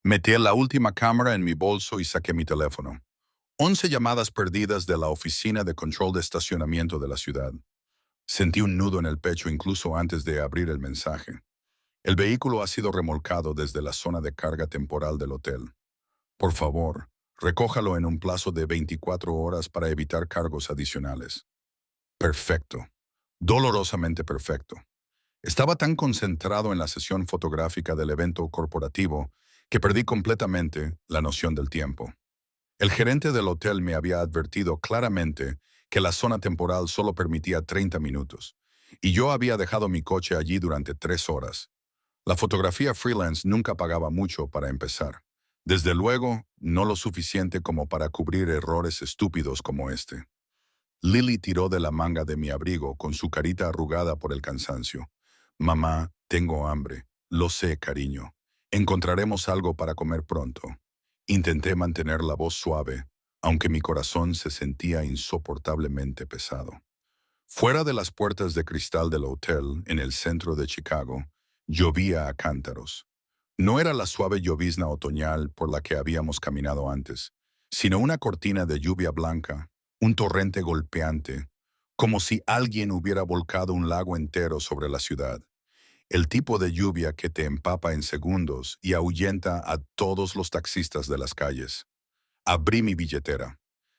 Metí la última cámara en mi bolso y saqué mi teléfono. 11 llamadas perdidas de la oficina de control de estacionamiento de la ciudad. Sentí un nudo en el pecho incluso antes de abrir el mensaje. El vehículo ha sido remolcado desde la zona de carga temporal del hotel. Por favor, recójalo en un plazo de 24 horas para evitar cargos adicionales. Perfecto. Dolorosamente perfecto. Estaba tan concentrado en la sesión fotográfica del evento corporativo que perdí completamente la noción del tiempo. El gerente del hotel me había advertido claramente que la zona temporal solo permitía 30 minutos, y yo había dejado mi coche allí durante 3 horas. La fotografía freelance nunca pagaba mucho para empezar. Desde luego, no lo suficiente como para cubrir errores estúpidos como este. Lily tiró de la manga de mi abrigo con su carita arrugada por el cansancio. Mamá, tengo hambre. Lo sé, cariño. Encontraremos algo para comer pronto. Intenté mantener la voz suave, aunque mi corazón se sentía insoportablemente pesado. Fuera de las puertas de cristal del hotel, en el centro de Chicago, llovía a cántaros. No era la suave llovizna otoñal por la que habíamos caminado antes, sino una cortina de lluvia blanca, un torrente golpeante, como si alguien hubiera volcado un lago entero sobre la ciudad. El tipo de lluvia que te empapa en segundos y ahuyenta a todos los taxistas de las calles. Abrí mi billetera.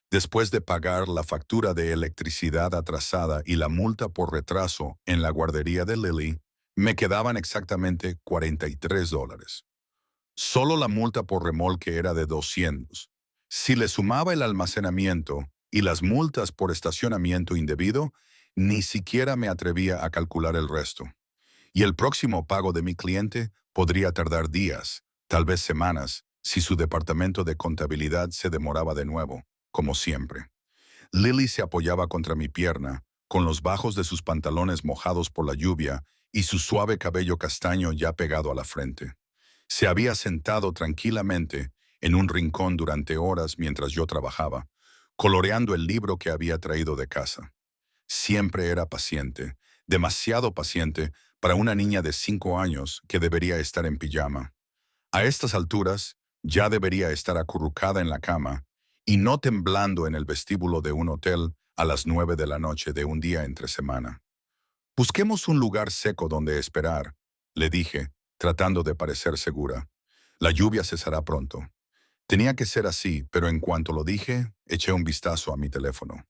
Después de pagar la factura de electricidad atrasada y la multa por retraso en la guardería de Lily, me quedaban exactamente $43. Solo la multa por remolque era de 200. Si le sumaba el almacenamiento y las multas por estacionamiento indebido, ni siquiera me atrevía a calcular el resto. Y el próximo pago de mi cliente podría tardar días, tal vez semanas, si su departamento de contabilidad se demoraba de nuevo, como siempre. Lily se apoyaba contra mi pierna, con los bajos de sus pantalones mojados por la lluvia y su suave cabello castaño ya pegado a la frente. Se había sentado tranquilamente en un rincón durante horas mientras yo trabajaba, coloreando el libro que había traído de casa. Siempre era paciente, demasiado paciente para una niña de 5 años que debería estar en pijama. A estas alturas, ya debería estar acurrucada en la cama y no temblando en el vestíbulo de un hotel a las 9 de la noche de un día entre semana. Busquemos un lugar seco donde esperar, le dije, tratando de parecer segura. La lluvia cesará pronto. Tenía que ser así, pero en cuanto lo dije, eché un vistazo a mi teléfono.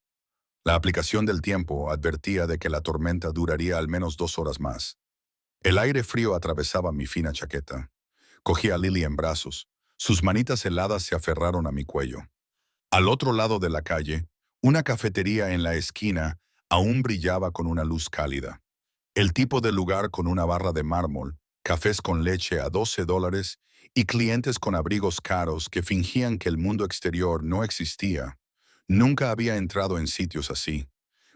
La aplicación del tiempo advertía de que la tormenta duraría al menos 2 horas más. El aire frío atravesaba mi fina chaqueta. Cogí a Lily en brazos. Sus manitas heladas se aferraron a mi cuello. Al otro lado de la calle, una cafetería en la esquina aún brillaba con una luz cálida. El tipo de lugar con una barra de mármol, cafés con leche a $12 y clientes con abrigos caros que fingían que el mundo exterior no existía. Nunca había entrado en sitios así.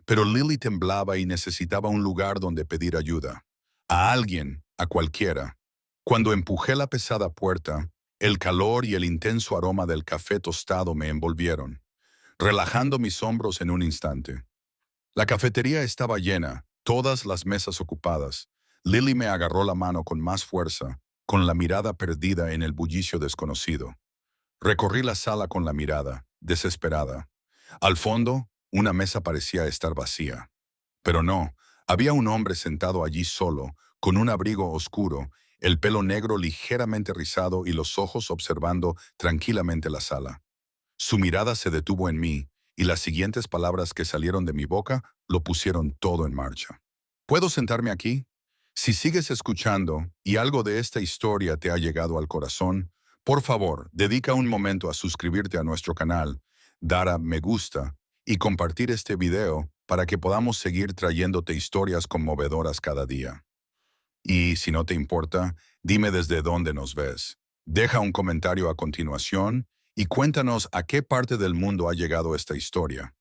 Pero Lily temblaba y necesitaba un lugar donde pedir ayuda. A alguien, a cualquiera. Cuando empujé la pesada puerta, el calor y el intenso aroma del café tostado me envolvieron, relajando mis hombros en un instante. La cafetería estaba llena, todas las mesas ocupadas. Lily me agarró la mano con más fuerza, con la mirada perdida en el bullicio desconocido. Recorrí la sala con la mirada, desesperada. Al fondo, una mesa parecía estar vacía. Pero no, había un hombre sentado allí solo, con un abrigo oscuro, el pelo negro ligeramente rizado y los ojos observando tranquilamente la sala. Su mirada se detuvo en mí, y las siguientes palabras que salieron de mi boca lo pusieron todo en marcha. ¿Puedo sentarme aquí? Si sigues escuchando y algo de esta historia te ha llegado al corazón, por favor, dedica un momento a suscribirte a nuestro canal, dar a me gusta y compartir este video para que podamos seguir trayéndote historias conmovedoras cada día. Y si no te importa, dime desde dónde nos ves. Deja un comentario a continuación y cuéntanos a qué parte del mundo ha llegado esta historia.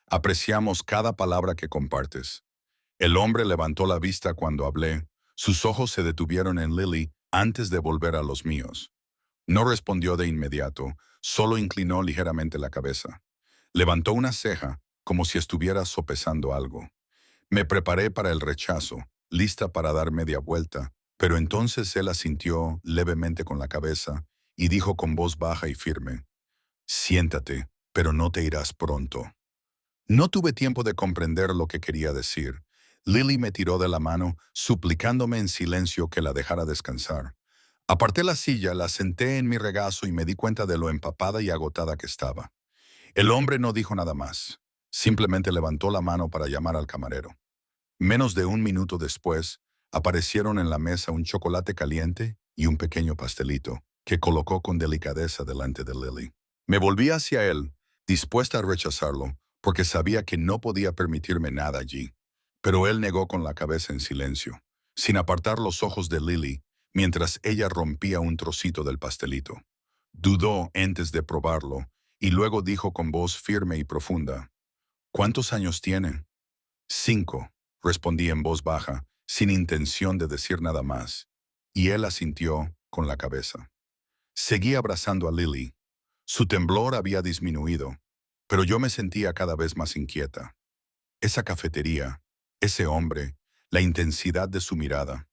Apreciamos cada palabra que compartes. El hombre levantó la vista cuando hablé. Sus ojos se detuvieron en Lily antes de volver a los míos. No respondió de inmediato, solo inclinó ligeramente la cabeza. Levantó una ceja, como si estuviera sopesando algo. Me preparé para el rechazo, lista para dar media vuelta, pero entonces él asintió levemente con la cabeza y dijo con voz baja y firme, «Siéntate, pero no te irás pronto». No tuve tiempo de comprender lo que quería decir. Lily me tiró de la mano, suplicándome en silencio que la dejara descansar. Aparté la silla, la senté en mi regazo y me di cuenta de lo empapada y agotada que estaba. El hombre no dijo nada más. Simplemente levantó la mano para llamar al camarero. Menos de un minuto después, aparecieron en la mesa un chocolate caliente y un pequeño pastelito, que colocó con delicadeza delante de Lily. Me volví hacia él, dispuesta a rechazarlo, porque sabía que no podía permitirme nada allí. Pero él negó con la cabeza en silencio, sin apartar los ojos de Lily, mientras ella rompía un trocito del pastelito. Dudó antes de probarlo, y luego dijo con voz firme y profunda, «¿Cuántos años tiene?» «5», respondí en voz baja, sin intención de decir nada más, y él asintió con la cabeza. Seguí abrazando a Lily. Su temblor había disminuido, pero yo me sentía cada vez más inquieta. Esa cafetería, ese hombre, la intensidad de su mirada,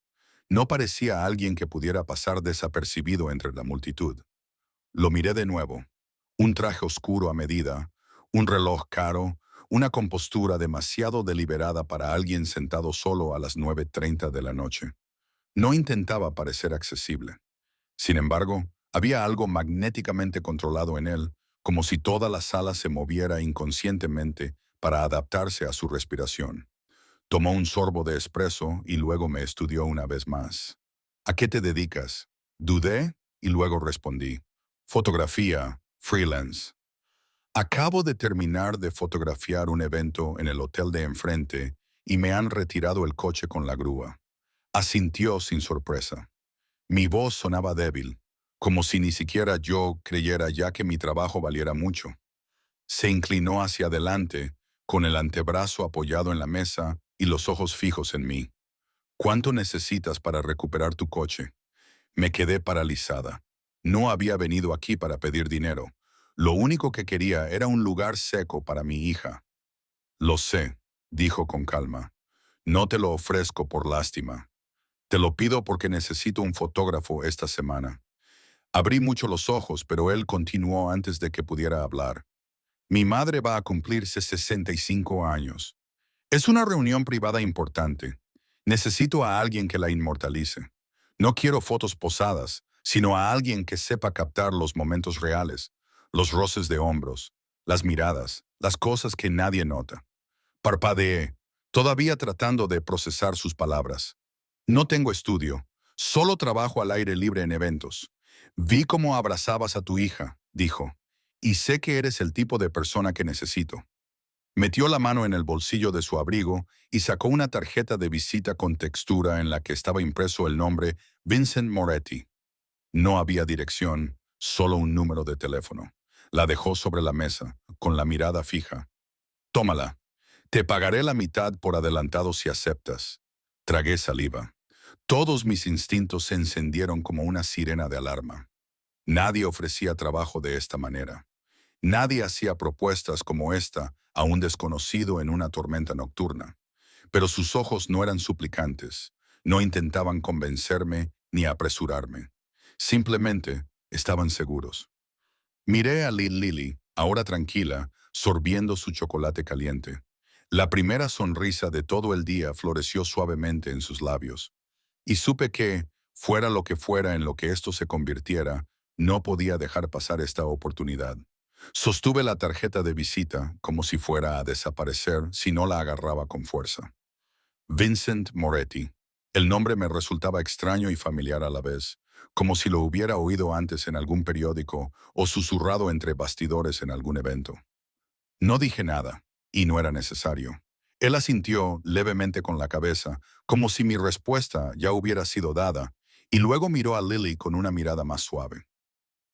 no parecía alguien que pudiera pasar desapercibido entre la multitud. Lo miré de nuevo. Un traje oscuro a medida, un reloj caro, una compostura demasiado deliberada para alguien sentado solo a las 9:30 de la noche. No intentaba parecer accesible. Sin embargo, había algo magnéticamente controlado en él, como si toda la sala se moviera inconscientemente para adaptarse a su respiración. Tomó un sorbo de espresso y luego me estudió una vez más. «¿A qué te dedicas?» Dudé y luego respondí. «Fotografía, freelance». «Acabo de terminar de fotografiar un evento en el hotel de enfrente y me han retirado el coche con la grúa». Asintió sin sorpresa. Mi voz sonaba débil, como si ni siquiera yo creyera ya que mi trabajo valiera mucho. Se inclinó hacia adelante, con el antebrazo apoyado en la mesa y los ojos fijos en mí. «¿Cuánto necesitas para recuperar tu coche?» Me quedé paralizada. No había venido aquí para pedir dinero. Lo único que quería era un lugar seco para mi hija. «Lo sé», dijo con calma. «No te lo ofrezco por lástima. Te lo pido porque necesito un fotógrafo esta semana». Abrí mucho los ojos, pero él continuó antes de que pudiera hablar. «Mi madre va a cumplirse 65 años. Es una reunión privada importante. Necesito a alguien que la inmortalice. No quiero fotos posadas, sino a alguien que sepa captar los momentos reales, los roces de hombros, las miradas, las cosas que nadie nota». Parpadeé, todavía tratando de procesar sus palabras. «No tengo estudio, solo trabajo al aire libre en eventos. Vi cómo abrazabas a tu hija», dijo, «y sé que eres el tipo de persona que necesito». Metió la mano en el bolsillo de su abrigo y sacó una tarjeta de visita con textura en la que estaba impreso el nombre Vincent Moretti. No había dirección, solo un número de teléfono. La dejó sobre la mesa, con la mirada fija. «Tómala. Te pagaré la mitad por adelantado si aceptas». Tragué saliva. Todos mis instintos se encendieron como una sirena de alarma. Nadie ofrecía trabajo de esta manera. Nadie hacía propuestas como esta a un desconocido en una tormenta nocturna. Pero sus ojos no eran suplicantes, no intentaban convencerme ni apresurarme. Simplemente estaban seguros. Miré a Lily, ahora tranquila, sorbiendo su chocolate caliente. La primera sonrisa de todo el día floreció suavemente en sus labios. Y supe que, fuera lo que fuera en lo que esto se convirtiera, no podía dejar pasar esta oportunidad. Sostuve la tarjeta de visita como si fuera a desaparecer si no la agarraba con fuerza. Vincent Moretti. El nombre me resultaba extraño y familiar a la vez, como si lo hubiera oído antes en algún periódico o susurrado entre bastidores en algún evento. No dije nada, y no era necesario. Él asintió levemente con la cabeza, como si mi respuesta ya hubiera sido dada, y luego miró a Lily con una mirada más suave.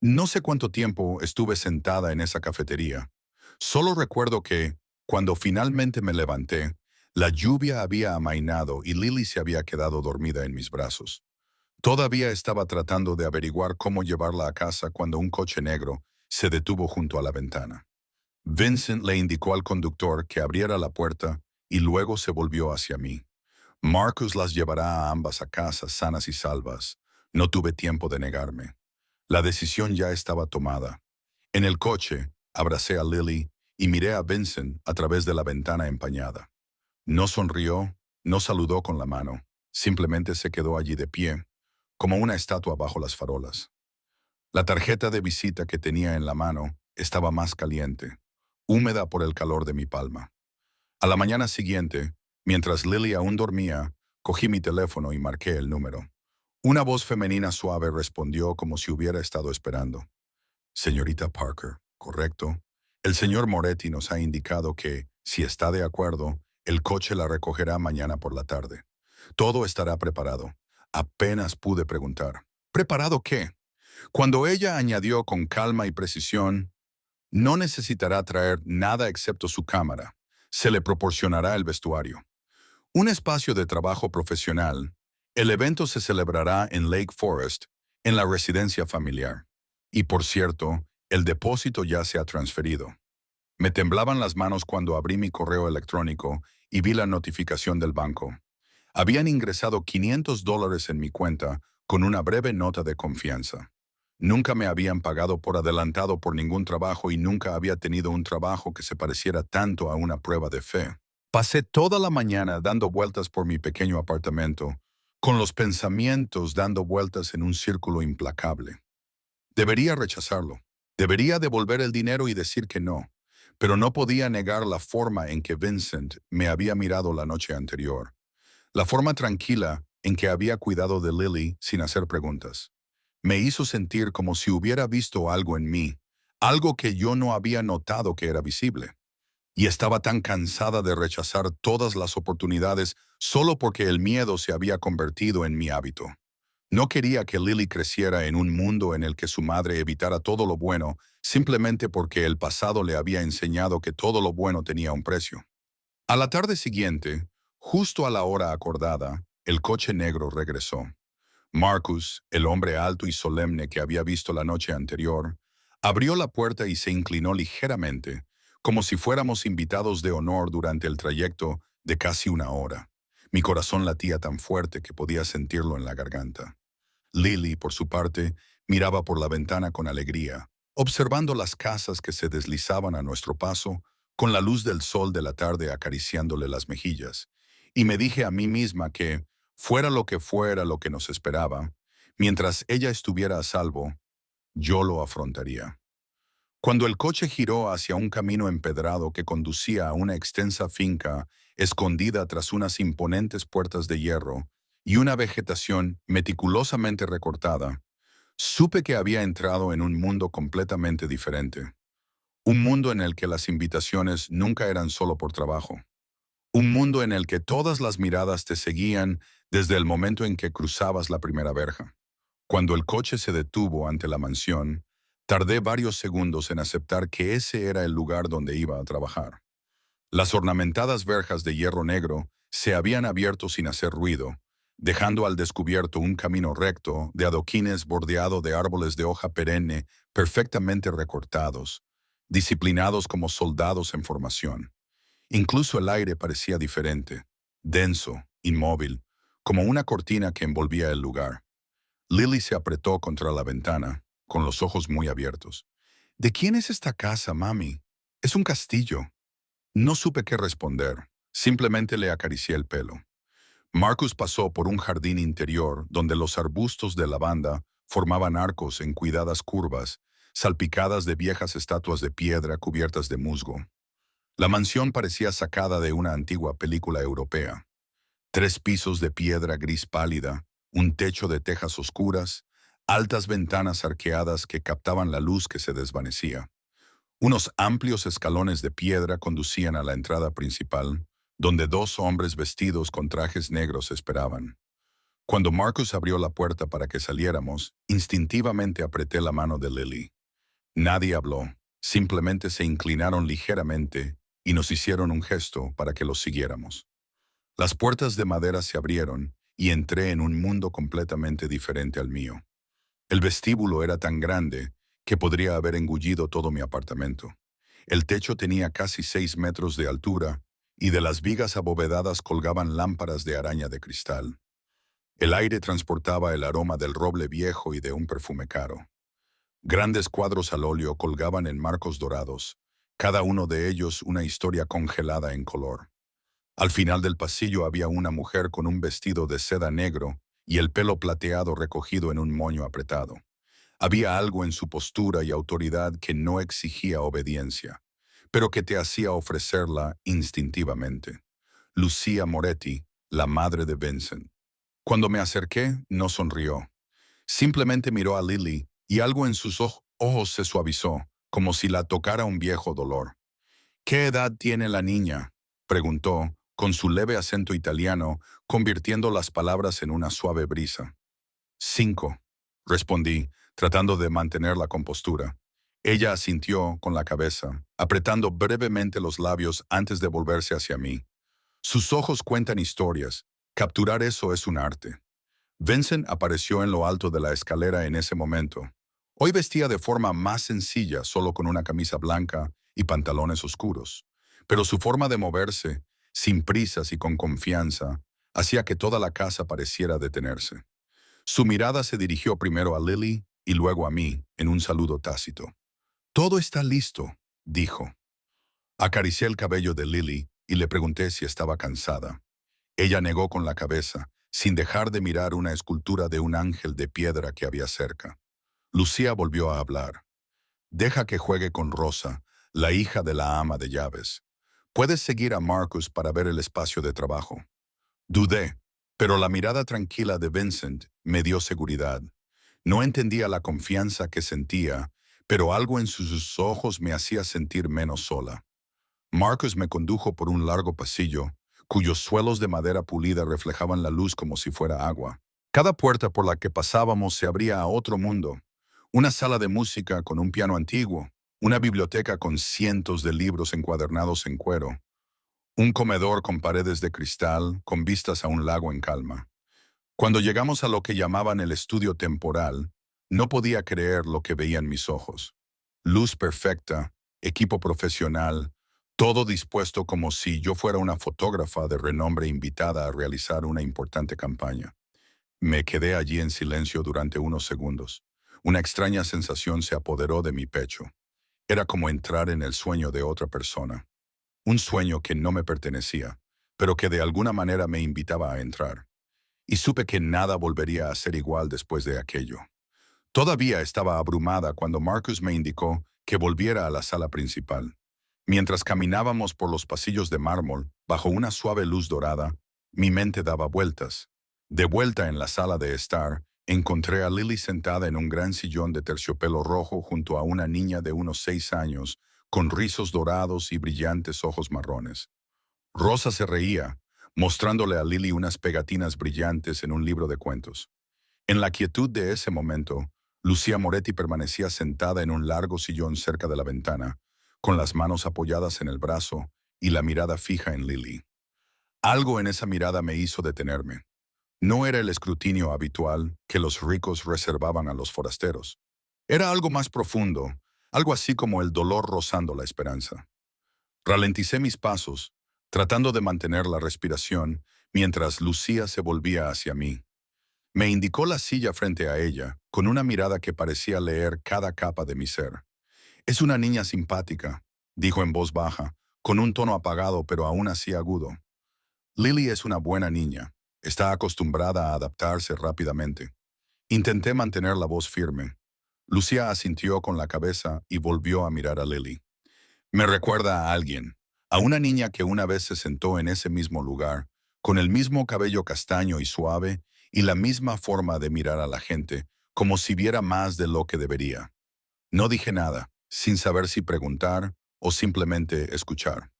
No sé cuánto tiempo estuve sentada en esa cafetería. Solo recuerdo que, cuando finalmente me levanté, la lluvia había amainado y Lily se había quedado dormida en mis brazos. Todavía estaba tratando de averiguar cómo llevarla a casa cuando un coche negro se detuvo junto a la ventana. Vincent le indicó al conductor que abriera la puerta y luego se volvió hacia mí. «Marcus las llevará a ambas a casa sanas y salvas». No tuve tiempo de negarme. La decisión ya estaba tomada. En el coche, abracé a Lily y miré a Vincent a través de la ventana empañada. No sonrió, no saludó con la mano, simplemente se quedó allí de pie, como una estatua bajo las farolas. La tarjeta de visita que tenía en la mano estaba más caliente, húmeda por el calor de mi palma. A la mañana siguiente, mientras Lily aún dormía, cogí mi teléfono y marqué el número. Una voz femenina suave respondió como si hubiera estado esperando. Señorita Parker, ¿correcto? El señor Moretti nos ha indicado que, si está de acuerdo, el coche la recogerá mañana por la tarde. Todo estará preparado. Apenas pude preguntar. ¿Preparado qué? Cuando ella añadió con calma y precisión, no necesitará traer nada excepto su cámara. Se le proporcionará el vestuario. Un espacio de trabajo profesional. El evento se celebrará en Lake Forest, en la residencia familiar. Y por cierto, el depósito ya se ha transferido. Me temblaban las manos cuando abrí mi correo electrónico y vi la notificación del banco. Habían ingresado $500 en mi cuenta con una breve nota de confianza. Nunca me habían pagado por adelantado por ningún trabajo y nunca había tenido un trabajo que se pareciera tanto a una prueba de fe. Pasé toda la mañana dando vueltas por mi pequeño apartamento, con los pensamientos dando vueltas en un círculo implacable. Debería rechazarlo. Debería devolver el dinero y decir que no. Pero no podía negar la forma en que Vincent me había mirado la noche anterior. La forma tranquila en que había cuidado de Lily sin hacer preguntas. Me hizo sentir como si hubiera visto algo en mí, algo que yo no había notado que era visible. Y estaba tan cansada de rechazar todas las oportunidades solo porque el miedo se había convertido en mi hábito. No quería que Lily creciera en un mundo en el que su madre evitara todo lo bueno simplemente porque el pasado le había enseñado que todo lo bueno tenía un precio. A la tarde siguiente, justo a la hora acordada, el coche negro regresó. Marcus, el hombre alto y solemne que había visto la noche anterior, abrió la puerta y se inclinó ligeramente, como si fuéramos invitados de honor durante el trayecto de casi una hora. Mi corazón latía tan fuerte que podía sentirlo en la garganta. Lily, por su parte, miraba por la ventana con alegría, observando las casas que se deslizaban a nuestro paso, con la luz del sol de la tarde acariciándole las mejillas, y me dije a mí misma que, fuera lo que nos esperaba, mientras ella estuviera a salvo, yo lo afrontaría. Cuando el coche giró hacia un camino empedrado que conducía a una extensa finca escondida tras unas imponentes puertas de hierro y una vegetación meticulosamente recortada, supe que había entrado en un mundo completamente diferente. Un mundo en el que las invitaciones nunca eran solo por trabajo. Un mundo en el que todas las miradas te seguían desde el momento en que cruzabas la primera verja. Cuando el coche se detuvo ante la mansión, tardé varios segundos en aceptar que ese era el lugar donde iba a trabajar. Las ornamentadas verjas de hierro negro se habían abierto sin hacer ruido, dejando al descubierto un camino recto de adoquines bordeado de árboles de hoja perenne perfectamente recortados, disciplinados como soldados en formación. Incluso el aire parecía diferente, denso, inmóvil, como una cortina que envolvía el lugar. Lily se apretó contra la ventana, con los ojos muy abiertos. ¿De quién es esta casa, mami? Es un castillo. No supe qué responder, simplemente le acaricié el pelo. Marcus pasó por un jardín interior donde los arbustos de lavanda formaban arcos en cuidadas curvas, salpicadas de viejas estatuas de piedra cubiertas de musgo. La mansión parecía sacada de una antigua película europea. 3 pisos de piedra gris pálida, un techo de tejas oscuras, altas ventanas arqueadas que captaban la luz que se desvanecía. Unos amplios escalones de piedra conducían a la entrada principal, donde 2 hombres vestidos con trajes negros esperaban. Cuando Marcus abrió la puerta para que saliéramos, instintivamente apreté la mano de Lily. Nadie habló, simplemente se inclinaron ligeramente y nos hicieron un gesto para que los siguiéramos. Las puertas de madera se abrieron y entré en un mundo completamente diferente al mío. El vestíbulo era tan grande que podría haber engullido todo mi apartamento. El techo tenía casi 6 metros de altura y de las vigas abovedadas colgaban lámparas de araña de cristal. El aire transportaba el aroma del roble viejo y de un perfume caro. Grandes cuadros al óleo colgaban en marcos dorados, cada uno de ellos una historia congelada en color. Al final del pasillo había una mujer con un vestido de seda negro y el pelo plateado recogido en un moño apretado. Había algo en su postura y autoridad que no exigía obediencia, pero que te hacía ofrecerla instintivamente. Lucia Moretti, la madre de Vincent. Cuando me acerqué, no sonrió. Simplemente miró a Lily y algo en sus ojos se suavizó, como si la tocara un viejo dolor. ¿Qué edad tiene la niña?, preguntó, con su leve acento italiano, convirtiendo las palabras en una suave brisa. 5, respondí, tratando de mantener la compostura. Ella asintió con la cabeza, apretando brevemente los labios antes de volverse hacia mí. Sus ojos cuentan historias. Capturar eso es un arte. Vincent apareció en lo alto de la escalera en ese momento. Hoy vestía de forma más sencilla, solo con una camisa blanca y pantalones oscuros. Pero su forma de moverse, sin prisas y con confianza, hacía que toda la casa pareciera detenerse. Su mirada se dirigió primero a Lily y luego a mí, en un saludo tácito. «Todo está listo», dijo. Acaricié el cabello de Lily y le pregunté si estaba cansada. Ella negó con la cabeza, sin dejar de mirar una escultura de un ángel de piedra que había cerca. Lucía volvió a hablar. «Deja que juegue con Rosa, la hija de la ama de llaves. Puedes seguir a Marcus para ver el espacio de trabajo». Dudé, pero la mirada tranquila de Vincent me dio seguridad. No entendía la confianza que sentía, pero algo en sus ojos me hacía sentir menos sola. Marcus me condujo por un largo pasillo, cuyos suelos de madera pulida reflejaban la luz como si fuera agua. Cada puerta por la que pasábamos se abría a otro mundo. Una sala de música con un piano antiguo, una biblioteca con cientos de libros encuadernados en cuero, un comedor con paredes de cristal, con vistas a un lago en calma. Cuando llegamos a lo que llamaban el estudio temporal, no podía creer lo que veía en mis ojos. Luz perfecta, equipo profesional, todo dispuesto como si yo fuera una fotógrafa de renombre invitada a realizar una importante campaña. Me quedé allí en silencio durante unos segundos. Una extraña sensación se apoderó de mi pecho. Era como entrar en el sueño de otra persona. Un sueño que no me pertenecía, pero que de alguna manera me invitaba a entrar. Y supe que nada volvería a ser igual después de aquello. Todavía estaba abrumada cuando Marcus me indicó que volviera a la sala principal. Mientras caminábamos por los pasillos de mármol, bajo una suave luz dorada, mi mente daba vueltas. De vuelta en la sala de estar, encontré a Lily sentada en un gran sillón de terciopelo rojo junto a una niña de unos 6 años, con rizos dorados y brillantes ojos marrones. Rosa se reía, mostrándole a Lily unas pegatinas brillantes en un libro de cuentos. En la quietud de ese momento, Lucía Moretti permanecía sentada en un largo sillón cerca de la ventana, con las manos apoyadas en el brazo y la mirada fija en Lily. Algo en esa mirada me hizo detenerme. No era el escrutinio habitual que los ricos reservaban a los forasteros. Era algo más profundo, algo así como el dolor rozando la esperanza. Ralenticé mis pasos, tratando de mantener la respiración, mientras Lucía se volvía hacia mí. Me indicó la silla frente a ella, con una mirada que parecía leer cada capa de mi ser. «Es una niña simpática», dijo en voz baja, con un tono apagado pero aún así agudo. «Lily es una buena niña. Está acostumbrada a adaptarse rápidamente». Intenté mantener la voz firme. Lucía asintió con la cabeza y volvió a mirar a Lily. «Me recuerda a alguien, a una niña que una vez se sentó en ese mismo lugar, con el mismo cabello castaño y suave y la misma forma de mirar a la gente, como si viera más de lo que debería». No dije nada, sin saber si preguntar o simplemente escuchar.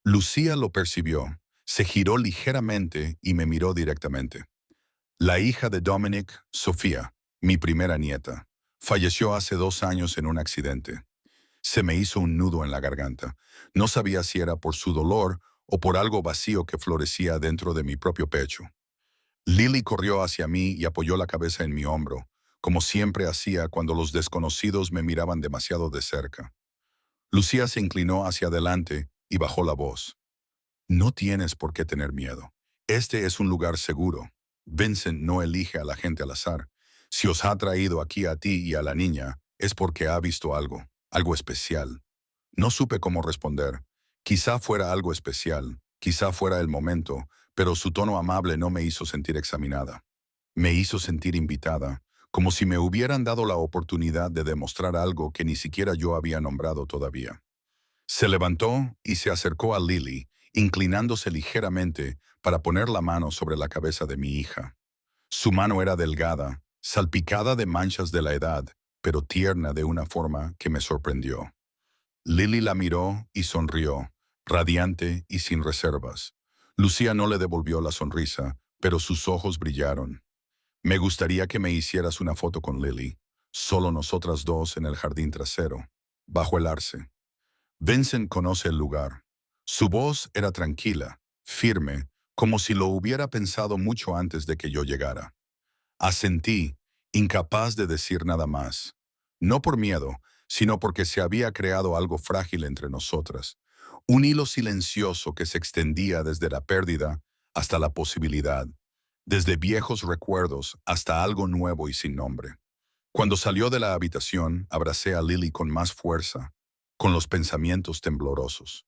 Lucía lo percibió, se giró ligeramente y me miró directamente. «La hija de Dominic, Sofía, mi primera nieta, falleció hace 2 años en un accidente». Se me hizo un nudo en la garganta. No sabía si era por su dolor o por algo vacío que florecía dentro de mi propio pecho. Lily corrió hacia mí y apoyó la cabeza en mi hombro, como siempre hacía cuando los desconocidos me miraban demasiado de cerca. Lucía se inclinó hacia adelante y bajó la voz. «No tienes por qué tener miedo. Este es un lugar seguro. Vincent no elige a la gente al azar. Si os ha traído aquí a ti y a la niña, es porque ha visto algo, algo especial. No supe cómo responder. Quizá fuera algo especial, quizá fuera el momento, pero su tono amable no me hizo sentir examinada. Me hizo sentir invitada, como si me hubieran dado la oportunidad de demostrar algo que ni siquiera yo había nombrado todavía. Se levantó y se acercó a Lily, inclinándose ligeramente para poner la mano sobre la cabeza de mi hija. Su mano era delgada, salpicada de manchas de la edad, pero tierna de una forma que me sorprendió. Lily la miró y sonrió, radiante y sin reservas. Lucía no le devolvió la sonrisa, pero sus ojos brillaron. Me gustaría que me hicieras una foto con Lily, solo nosotras dos en el jardín trasero, bajo el arce. Vincent conoce el lugar. Su voz era tranquila, firme, como si lo hubiera pensado mucho antes de que yo llegara. Asentí, incapaz de decir nada más. No por miedo, sino porque se había creado algo frágil entre nosotras. Un hilo silencioso que se extendía desde la pérdida hasta la posibilidad, desde viejos recuerdos hasta algo nuevo y sin nombre. Cuando salió de la habitación, abracé a Lily con más fuerza, con los pensamientos temblorosos.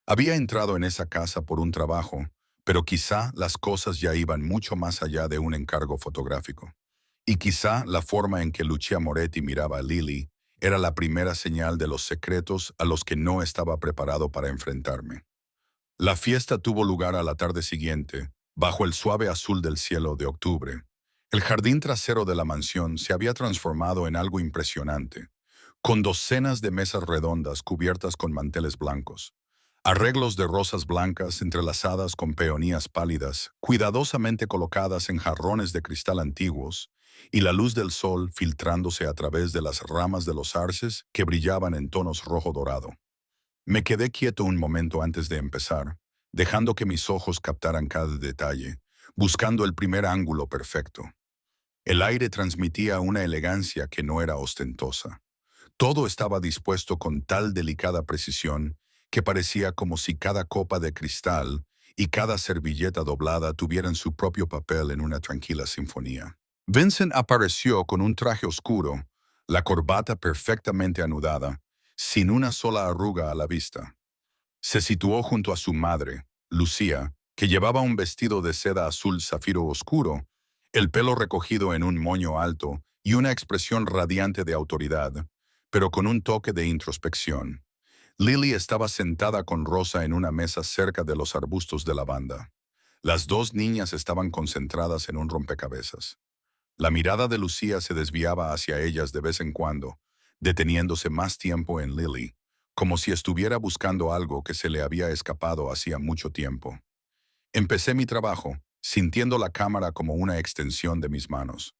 Había entrado en esa casa por un trabajo, pero quizá las cosas ya iban mucho más allá de un encargo fotográfico. Y quizá la forma en que Lucia Moretti miraba a Lily era la primera señal de los secretos a los que no estaba preparado para enfrentarme. La fiesta tuvo lugar a la tarde siguiente, bajo el suave azul del cielo de octubre. El jardín trasero de la mansión se había transformado en algo impresionante, con docenas de mesas redondas cubiertas con manteles blancos, arreglos de rosas blancas entrelazadas con peonías pálidas, cuidadosamente colocadas en jarrones de cristal antiguos, y la luz del sol filtrándose a través de las ramas de los arces que brillaban en tonos rojo dorado. Me quedé quieto un momento antes de empezar, dejando que mis ojos captaran cada detalle, buscando el primer ángulo perfecto. El aire transmitía una elegancia que no era ostentosa. Todo estaba dispuesto con tal delicada precisión que parecía como si cada copa de cristal y cada servilleta doblada tuvieran su propio papel en una tranquila sinfonía. Vincent apareció con un traje oscuro, la corbata perfectamente anudada, sin una sola arruga a la vista. Se situó junto a su madre, Lucía, que llevaba un vestido de seda azul zafiro oscuro, el pelo recogido en un moño alto y una expresión radiante de autoridad, pero con un toque de introspección. Lily estaba sentada con Rosa en una mesa cerca de los arbustos de lavanda. Las dos niñas estaban concentradas en un rompecabezas. La mirada de Lucía se desviaba hacia ellas de vez en cuando, deteniéndose más tiempo en Lily, como si estuviera buscando algo que se le había escapado hacía mucho tiempo. Empecé mi trabajo, sintiendo la cámara como una extensión de mis manos.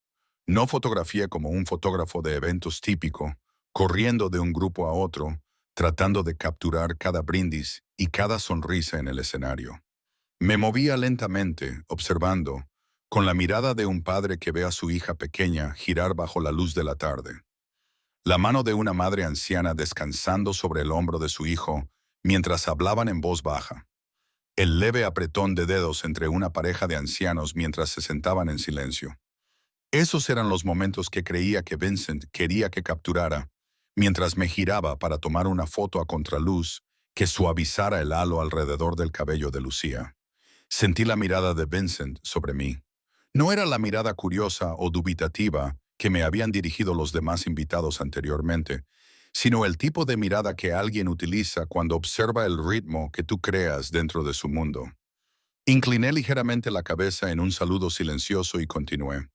No fotografié como un fotógrafo de eventos típico, corriendo de un grupo a otro, tratando de capturar cada brindis y cada sonrisa en el escenario. Me movía lentamente, observando, con la mirada de un padre que ve a su hija pequeña girar bajo la luz de la tarde. La mano de una madre anciana descansando sobre el hombro de su hijo mientras hablaban en voz baja. El leve apretón de dedos entre una pareja de ancianos mientras se sentaban en silencio. Esos eran los momentos que creía que Vincent quería que capturara, mientras me giraba para tomar una foto a contraluz que suavizara el halo alrededor del cabello de Lucía. Sentí la mirada de Vincent sobre mí. No era la mirada curiosa o dubitativa que me habían dirigido los demás invitados anteriormente, sino el tipo de mirada que alguien utiliza cuando observa el ritmo que tú creas dentro de su mundo. Incliné ligeramente la cabeza en un saludo silencioso y continué.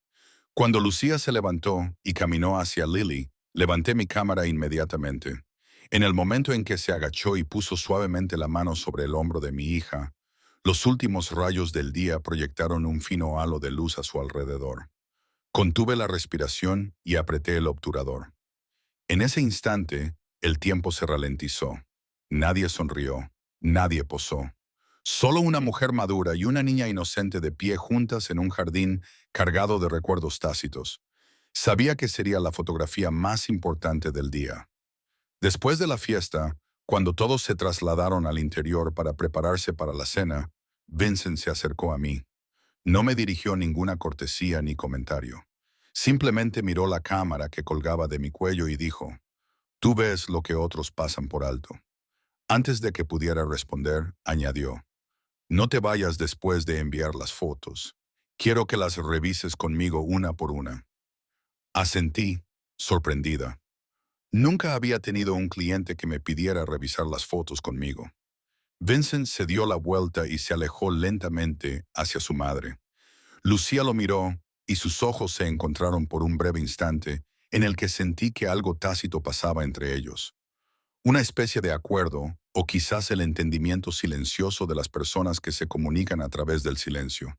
Cuando Lucía se levantó y caminó hacia Lily, levanté mi cámara inmediatamente. En el momento en que se agachó y puso suavemente la mano sobre el hombro de mi hija, los últimos rayos del día proyectaron un fino halo de luz a su alrededor. Contuve la respiración y apreté el obturador. En ese instante, el tiempo se ralentizó. Nadie sonrió, nadie posó. Solo una mujer madura y una niña inocente de pie juntas en un jardín cargado de recuerdos tácitos. Sabía que sería la fotografía más importante del día. Después de la fiesta, cuando todos se trasladaron al interior para prepararse para la cena, Vincent se acercó a mí. No me dirigió ninguna cortesía ni comentario. Simplemente miró la cámara que colgaba de mi cuello y dijo, «Tú ves lo que otros pasan por alto». Antes de que pudiera responder, añadió, «No te vayas después de enviar las fotos. Quiero que las revises conmigo una por una». Asentí, sorprendida. Nunca había tenido un cliente que me pidiera revisar las fotos conmigo. Vincent se dio la vuelta y se alejó lentamente hacia su madre. Lucía lo miró y sus ojos se encontraron por un breve instante en el que sentí que algo tácito pasaba entre ellos. Una especie de acuerdo o quizás el entendimiento silencioso de las personas que se comunican a través del silencio.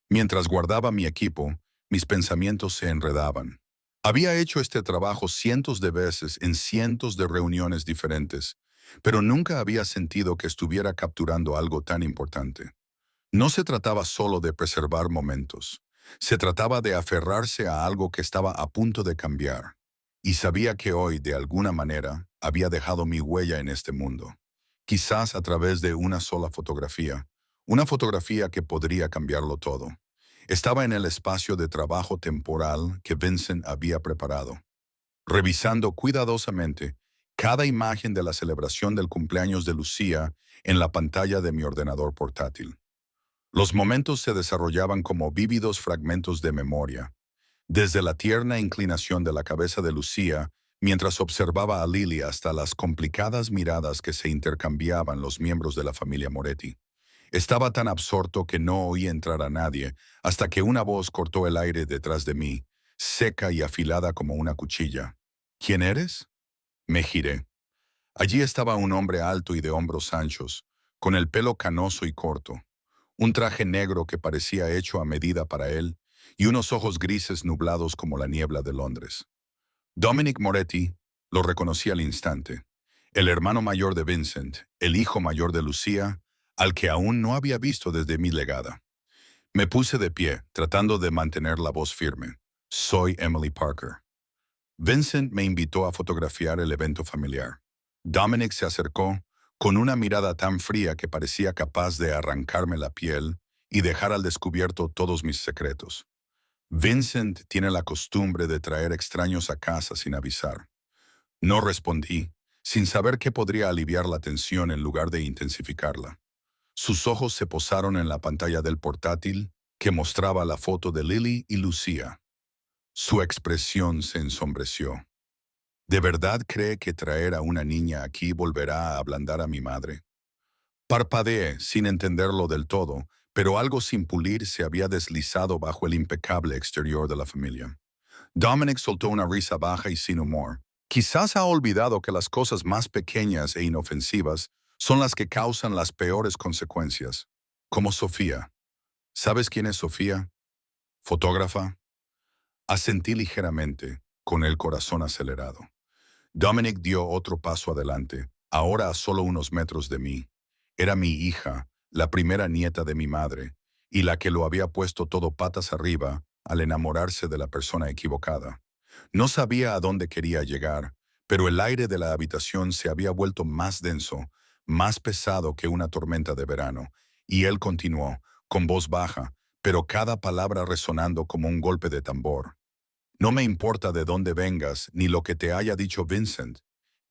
Mientras guardaba mi equipo, mis pensamientos se enredaban. Había hecho este trabajo cientos de veces en cientos de reuniones diferentes, pero nunca había sentido que estuviera capturando algo tan importante. No se trataba solo de preservar momentos. Se trataba de aferrarse a algo que estaba a punto de cambiar. Y sabía que hoy, de alguna manera, había dejado mi huella en este mundo. Quizás a través de una sola fotografía. Una fotografía que podría cambiarlo todo. Estaba en el espacio de trabajo temporal que Vincent había preparado. Revisando cuidadosamente cada imagen de la celebración del cumpleaños de Lucía en la pantalla de mi ordenador portátil. Los momentos se desarrollaban como vívidos fragmentos de memoria, desde la tierna inclinación de la cabeza de Lucía mientras observaba a Lily hasta las complicadas miradas que se intercambiaban los miembros de la familia Moretti. Estaba tan absorto que no oí entrar a nadie hasta que una voz cortó el aire detrás de mí, seca y afilada como una cuchilla. ¿Quién eres? Me giré. Allí estaba un hombre alto y de hombros anchos, con el pelo canoso y corto, un traje negro que parecía hecho a medida para él, y unos ojos grises nublados como la niebla de Londres. Dominic Moretti lo reconocí al instante, el hermano mayor de Vincent, el hijo mayor de Lucía, al que aún no había visto desde mi llegada. Me puse de pie, tratando de mantener la voz firme. Soy Emily Parker. Vincent me invitó a fotografiar el evento familiar. Dominic se acercó con una mirada tan fría que parecía capaz de arrancarme la piel y dejar al descubierto todos mis secretos. Vincent tiene la costumbre de traer extraños a casa sin avisar. No respondí, sin saber qué podría aliviar la tensión en lugar de intensificarla. Sus ojos se posaron en la pantalla del portátil que mostraba la foto de Lily y Lucía. Su expresión se ensombreció. ¿De verdad cree que traer a una niña aquí volverá a ablandar a mi madre? Parpadeé, sin entenderlo del todo, pero algo sin pulir se había deslizado bajo el impecable exterior de la familia. Dominic soltó una risa baja y sin humor. Quizás ha olvidado que las cosas más pequeñas e inofensivas son las que causan las peores consecuencias. Como Sofía. ¿Sabes quién es Sofía? ¿Fotógrafa? Asentí ligeramente, con el corazón acelerado. Dominic dio otro paso adelante, ahora a solo unos metros de mí. Era mi hija, la primera nieta de mi madre, y la que lo había puesto todo patas arriba al enamorarse de la persona equivocada. No sabía a dónde quería llegar, pero el aire de la habitación se había vuelto más denso, más pesado que una tormenta de verano, y él continuó, con voz baja, pero cada palabra resonando como un golpe de tambor. No me importa de dónde vengas ni lo que te haya dicho Vincent.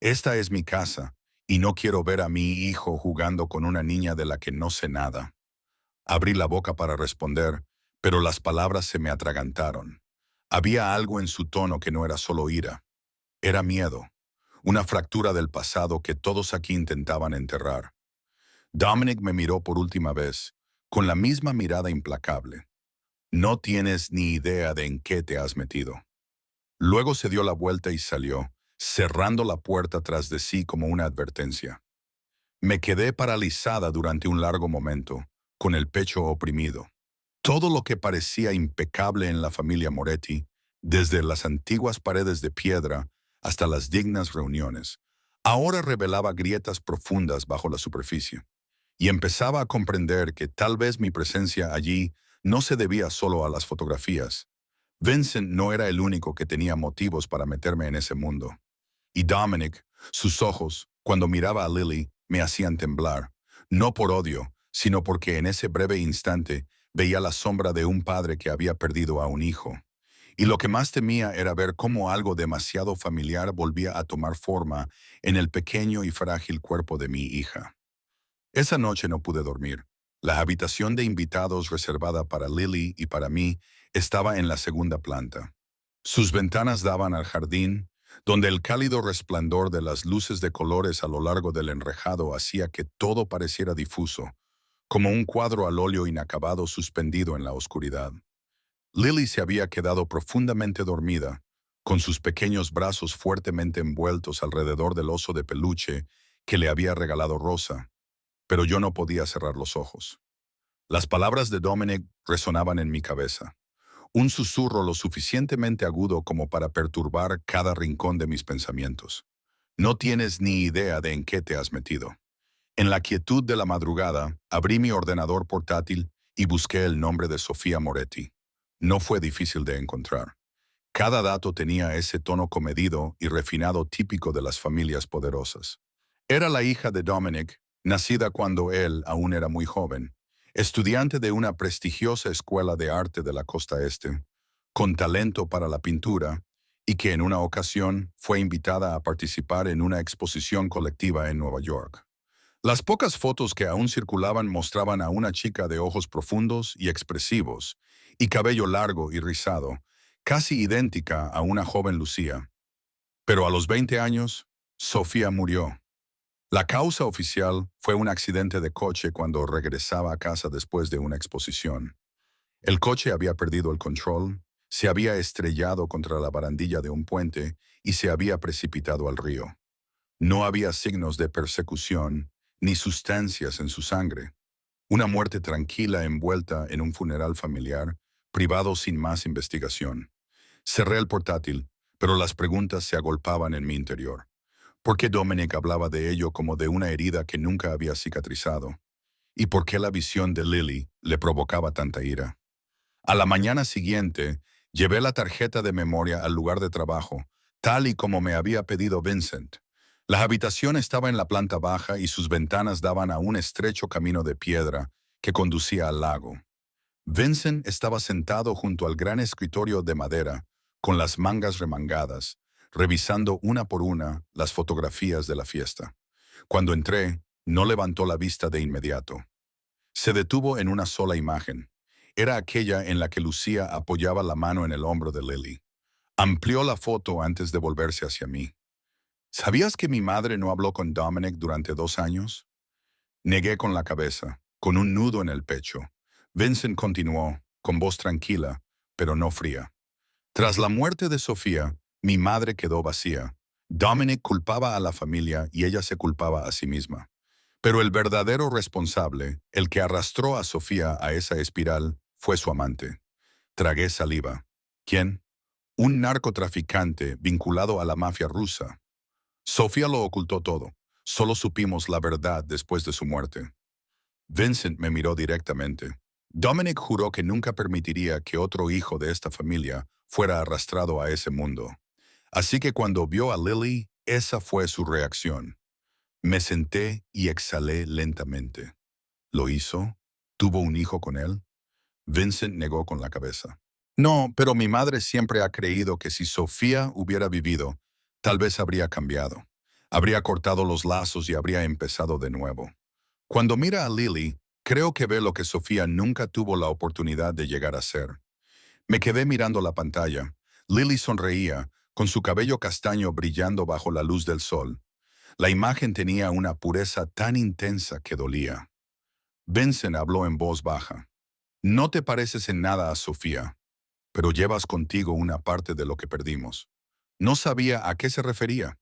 Esta es mi casa, y no quiero ver a mi hijo jugando con una niña de la que no sé nada. Abrí la boca para responder, pero las palabras se me atragantaron. Había algo en su tono que no era solo ira. Era miedo, una fractura del pasado que todos aquí intentaban enterrar. Dominic me miró por última vez, con la misma mirada implacable. No tienes ni idea de en qué te has metido. Luego se dio la vuelta y salió, cerrando la puerta tras de sí como una advertencia. Me quedé paralizada durante un largo momento, con el pecho oprimido. Todo lo que parecía impecable en la familia Moretti, desde las antiguas paredes de piedra hasta las dignas reuniones, ahora revelaba grietas profundas bajo la superficie. Y empezaba a comprender que tal vez mi presencia allí no se debía solo a las fotografías. Vincent no era el único que tenía motivos para meterme en ese mundo. Y Dominic, sus ojos, cuando miraba a Lily, me hacían temblar, no por odio, sino porque en ese breve instante veía la sombra de un padre que había perdido a un hijo. Y lo que más temía era ver cómo algo demasiado familiar volvía a tomar forma en el pequeño y frágil cuerpo de mi hija. Esa noche no pude dormir. La habitación de invitados reservada para Lily y para mí estaba en la segunda planta. Sus ventanas daban al jardín, donde el cálido resplandor de las luces de colores a lo largo del enrejado hacía que todo pareciera difuso, como un cuadro al óleo inacabado suspendido en la oscuridad. Lily se había quedado profundamente dormida, con sus pequeños brazos fuertemente envueltos alrededor del oso de peluche que le había regalado Rosa, pero yo no podía cerrar los ojos. Las palabras de Dominic resonaban en mi cabeza, un susurro lo suficientemente agudo como para perturbar cada rincón de mis pensamientos. No tienes ni idea de en qué te has metido. En la quietud de la madrugada, abrí mi ordenador portátil y busqué el nombre de Sofía Moretti. No fue difícil de encontrar. Cada dato tenía ese tono comedido y refinado típico de las familias poderosas. Era la hija de Dominic, nacida cuando él aún era muy joven, estudiante de una prestigiosa escuela de arte de la costa este, con talento para la pintura, y que en una ocasión fue invitada a participar en una exposición colectiva en Nueva York. Las pocas fotos que aún circulaban mostraban a una chica de ojos profundos y expresivos, y cabello largo y rizado, casi idéntica a una joven Lucía. Pero a los 20 años, Sofía murió. La causa oficial fue un accidente de coche cuando regresaba a casa después de una exposición. El coche había perdido el control, se había estrellado contra la barandilla de un puente y se había precipitado al río. No había signos de persecución ni sustancias en su sangre. Una muerte tranquila envuelta en un funeral familiar, privado sin más investigación. Cerré el portátil, pero las preguntas se agolpaban en mi interior. ¿Por qué Dominic hablaba de ello como de una herida que nunca había cicatrizado? ¿Y por qué la visión de Lily le provocaba tanta ira? A la mañana siguiente, llevé la tarjeta de memoria al lugar de trabajo, tal y como me había pedido Vincent. La habitación estaba en la planta baja y sus ventanas daban a un estrecho camino de piedra que conducía al lago. Vincent estaba sentado junto al gran escritorio de madera, con las mangas remangadas, revisando una por una las fotografías de la fiesta. Cuando entré, no levantó la vista de inmediato. Se detuvo en una sola imagen. Era aquella en la que Lucía apoyaba la mano en el hombro de Lily. Amplió la foto antes de volverse hacia mí. ¿Sabías que mi madre no habló con Dominic durante 2 años? Negué con la cabeza, con un nudo en el pecho. Vincent continuó, con voz tranquila, pero no fría. Tras la muerte de Sofía, mi madre quedó vacía. Dominic culpaba a la familia y ella se culpaba a sí misma. Pero el verdadero responsable, el que arrastró a Sofía a esa espiral, fue su amante. Tragué saliva. ¿Quién? Un narcotraficante vinculado a la mafia rusa. Sofía lo ocultó todo. Solo supimos la verdad después de su muerte. Vincent me miró directamente. Dominic juró que nunca permitiría que otro hijo de esta familia fuera arrastrado a ese mundo. Así que cuando vio a Lily, esa fue su reacción. Me senté y exhalé lentamente. ¿Lo hizo? ¿Tuvo un hijo con él? Vincent negó con la cabeza. No, pero mi madre siempre ha creído que si Sofía hubiera vivido, tal vez habría cambiado. Habría cortado los lazos y habría empezado de nuevo. Cuando mira a Lily, creo que ve lo que Sofía nunca tuvo la oportunidad de llegar a ser. Me quedé mirando la pantalla. Lily sonreía, con su cabello castaño brillando bajo la luz del sol. La imagen tenía una pureza tan intensa que dolía. Vincent habló en voz baja. No te pareces en nada a Sofía, pero llevas contigo una parte de lo que perdimos. No sabía a qué se refería.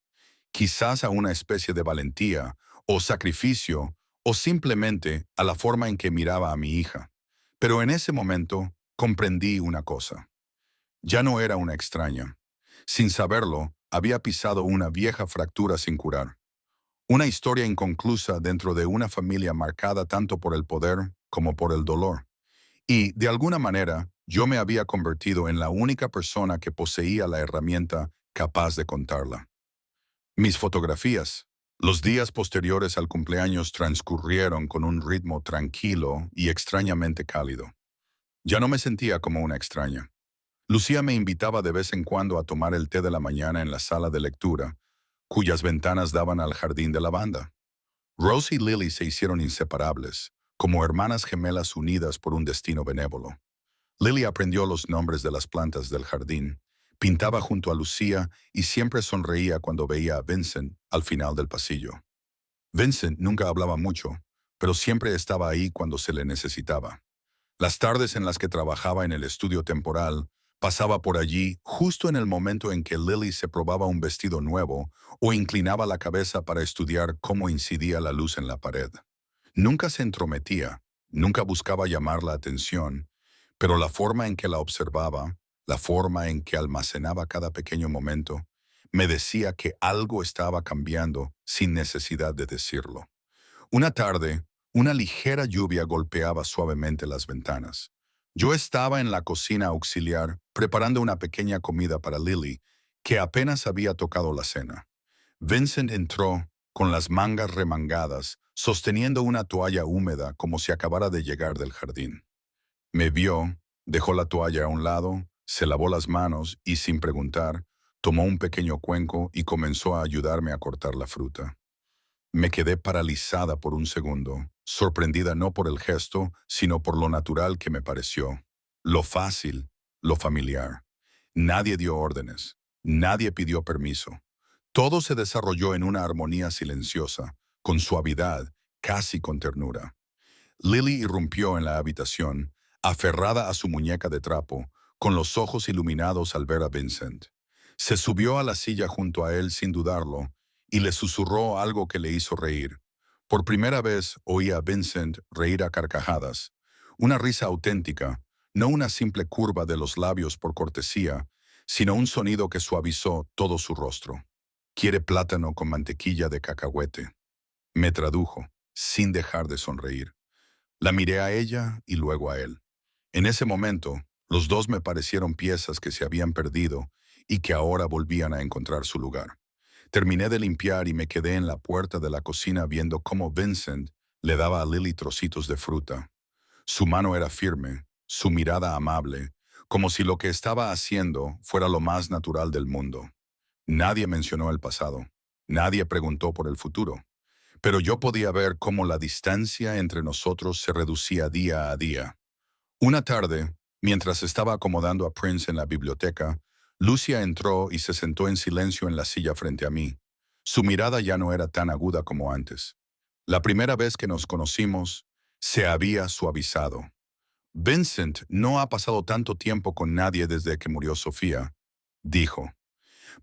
Quizás a una especie de valentía, o sacrificio, o simplemente a la forma en que miraba a mi hija. Pero en ese momento comprendí una cosa. Ya no era una extraña. Sin saberlo, había pisado una vieja fractura sin curar. Una historia inconclusa dentro de una familia marcada tanto por el poder como por el dolor. Y, de alguna manera, yo me había convertido en la única persona que poseía la herramienta capaz de contarla. Mis fotografías. Los días posteriores al cumpleaños transcurrieron con un ritmo tranquilo y extrañamente cálido. Ya no me sentía como una extraña. Lucía me invitaba de vez en cuando a tomar el té de la mañana en la sala de lectura, cuyas ventanas daban al jardín de lavanda. Rose y Lily se hicieron inseparables, como hermanas gemelas unidas por un destino benévolo. Lily aprendió los nombres de las plantas del jardín, pintaba junto a Lucía y siempre sonreía cuando veía a Vincent al final del pasillo. Vincent nunca hablaba mucho, pero siempre estaba ahí cuando se le necesitaba. Las tardes en las que trabajaba en el estudio temporal, pasaba por allí justo en el momento en que Lily se probaba un vestido nuevo o inclinaba la cabeza para estudiar cómo incidía la luz en la pared. Nunca se entrometía, nunca buscaba llamar la atención, pero la forma en que la observaba, la forma en que almacenaba cada pequeño momento, me decía que algo estaba cambiando sin necesidad de decirlo. Una tarde, una ligera lluvia golpeaba suavemente las ventanas. Yo estaba en la cocina auxiliar preparando una pequeña comida para Lily, que apenas había tocado la cena. Vincent entró con las mangas remangadas, sosteniendo una toalla húmeda como si acabara de llegar del jardín. Me vio, dejó la toalla a un lado, se lavó las manos y, sin preguntar, tomó un pequeño cuenco y comenzó a ayudarme a cortar la fruta. Me quedé paralizada por un segundo, sorprendida no por el gesto, sino por lo natural que me pareció. Lo fácil, lo familiar. Nadie dio órdenes, nadie pidió permiso. Todo se desarrolló en una armonía silenciosa, con suavidad, casi con ternura. Lily irrumpió en la habitación, aferrada a su muñeca de trapo, con los ojos iluminados al ver a Vincent. Se subió a la silla junto a él sin dudarlo y le susurró algo que le hizo reír. Por primera vez oí a Vincent reír a carcajadas. Una risa auténtica, no una simple curva de los labios por cortesía, sino un sonido que suavizó todo su rostro. Quiere plátano con mantequilla de cacahuete. Me tradujo, sin dejar de sonreír. La miré a ella y luego a él. En ese momento, los dos me parecieron piezas que se habían perdido y que ahora volvían a encontrar su lugar. Terminé de limpiar y me quedé en la puerta de la cocina viendo cómo Vincent le daba a Lily trocitos de fruta. Su mano era firme, su mirada amable, como si lo que estaba haciendo fuera lo más natural del mundo. Nadie mencionó el pasado, nadie preguntó por el futuro, pero yo podía ver cómo la distancia entre nosotros se reducía día a día. Una tarde, mientras estaba acomodando a Prince en la biblioteca, Lucia entró y se sentó en silencio en la silla frente a mí. Su mirada ya no era tan aguda como antes. La primera vez que nos conocimos, se había suavizado. Vincent no ha pasado tanto tiempo con nadie desde que murió Sofía, dijo.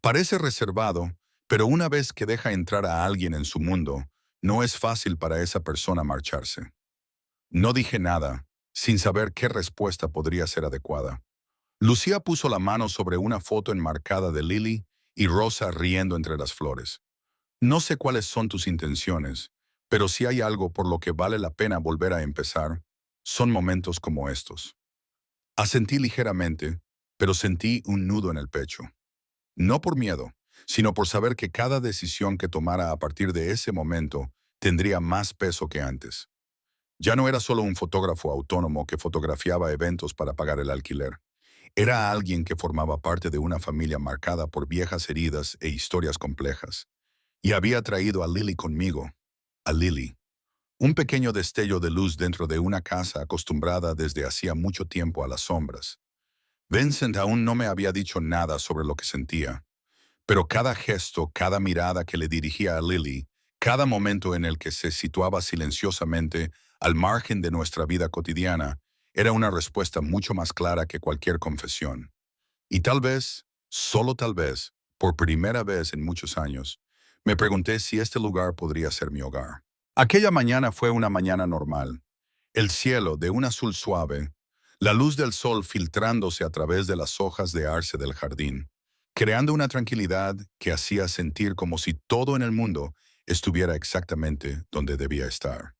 Parece reservado, pero una vez que deja entrar a alguien en su mundo, no es fácil para esa persona marcharse. No dije nada, sin saber qué respuesta podría ser adecuada. Lucía puso la mano sobre una foto enmarcada de Lily y Rosa riendo entre las flores. No sé cuáles son tus intenciones, pero si hay algo por lo que vale la pena volver a empezar, son momentos como estos. Asentí ligeramente, pero sentí un nudo en el pecho. No por miedo, sino por saber que cada decisión que tomara a partir de ese momento tendría más peso que antes. Ya no era solo un fotógrafo autónomo que fotografiaba eventos para pagar el alquiler. Era alguien que formaba parte de una familia marcada por viejas heridas e historias complejas. Y había traído a Lily conmigo, a Lily. Un pequeño destello de luz dentro de una casa acostumbrada desde hacía mucho tiempo a las sombras. Vincent aún no me había dicho nada sobre lo que sentía, pero cada gesto, cada mirada que le dirigía a Lily, cada momento en el que se situaba silenciosamente al margen de nuestra vida cotidiana, era una respuesta mucho más clara que cualquier confesión. Y tal vez, solo tal vez, por primera vez en muchos años, me pregunté si este lugar podría ser mi hogar. Aquella mañana fue una mañana normal. El cielo de un azul suave, la luz del sol filtrándose a través de las hojas de arce del jardín, creando una tranquilidad que hacía sentir como si todo en el mundo estuviera exactamente donde debía estar.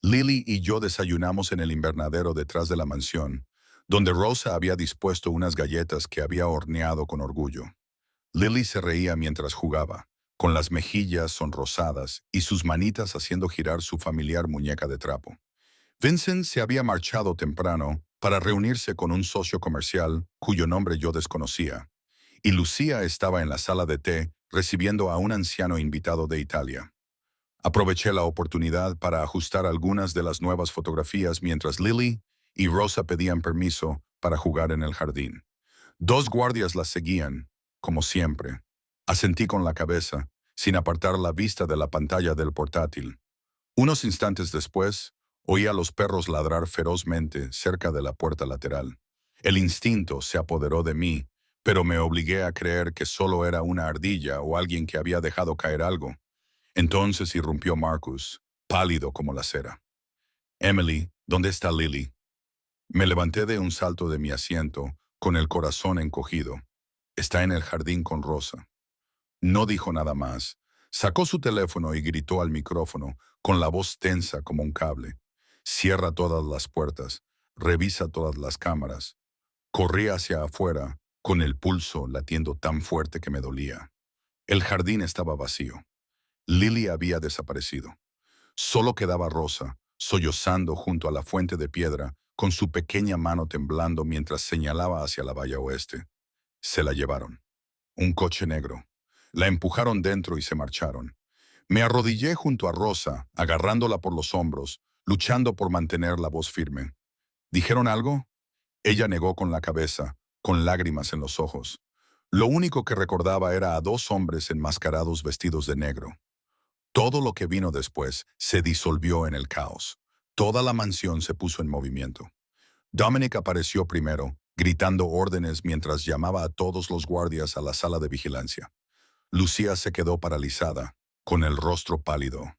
Lily y yo desayunamos en el invernadero detrás de la mansión, donde Rosa había dispuesto unas galletas que había horneado con orgullo. Lily se reía mientras jugaba, con las mejillas sonrosadas y sus manitas haciendo girar su familiar muñeca de trapo. Vincent se había marchado temprano para reunirse con un socio comercial cuyo nombre yo desconocía, y Lucía estaba en la sala de té recibiendo a un anciano invitado de Italia. Aproveché la oportunidad para ajustar algunas de las nuevas fotografías mientras Lily y Rosa pedían permiso para jugar en el jardín. Dos guardias las seguían, como siempre. Asentí con la cabeza, sin apartar la vista de la pantalla del portátil. Unos instantes después, oí a los perros ladrar ferozmente cerca de la puerta lateral. El instinto se apoderó de mí, pero me obligué a creer que solo era una ardilla o alguien que había dejado caer algo. Entonces irrumpió Marcus, pálido como la cera. Emily, ¿dónde está Lily? Me levanté de un salto de mi asiento, con el corazón encogido. Está en el jardín con Rosa. No dijo nada más. Sacó su teléfono y gritó al micrófono, con la voz tensa como un cable. Cierra todas las puertas, revisa todas las cámaras. Corrí hacia afuera, con el pulso latiendo tan fuerte que me dolía. El jardín estaba vacío. Lily había desaparecido. Solo quedaba Rosa, sollozando junto a la fuente de piedra, con su pequeña mano temblando mientras señalaba hacia la valla oeste. Se la llevaron. Un coche negro. La empujaron dentro y se marcharon. Me arrodillé junto a Rosa, agarrándola por los hombros, luchando por mantener la voz firme. ¿Dijeron algo? Ella negó con la cabeza, con lágrimas en los ojos. Lo único que recordaba era a dos hombres enmascarados vestidos de negro. Todo lo que vino después se disolvió en el caos. Toda la mansión se puso en movimiento. Dominic apareció primero, gritando órdenes mientras llamaba a todos los guardias a la sala de vigilancia. Lucía se quedó paralizada, con el rostro pálido.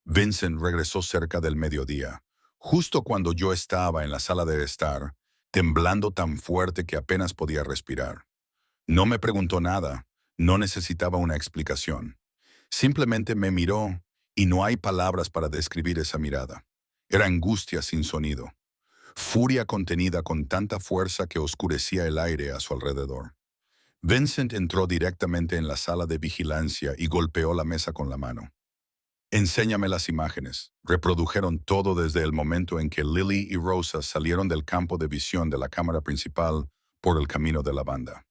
Vincent regresó cerca del mediodía, justo cuando yo estaba en la sala de estar, temblando tan fuerte que apenas podía respirar. No me preguntó nada, no necesitaba una explicación. Simplemente me miró, y no hay palabras para describir esa mirada. Era angustia sin sonido, furia contenida con tanta fuerza que oscurecía el aire a su alrededor. Vincent entró directamente en la sala de vigilancia y golpeó la mesa con la mano. Enséñame las imágenes. Reprodujeron todo desde el momento en que Lily y Rosa salieron del campo de visión de la cámara principal por el camino de la banda.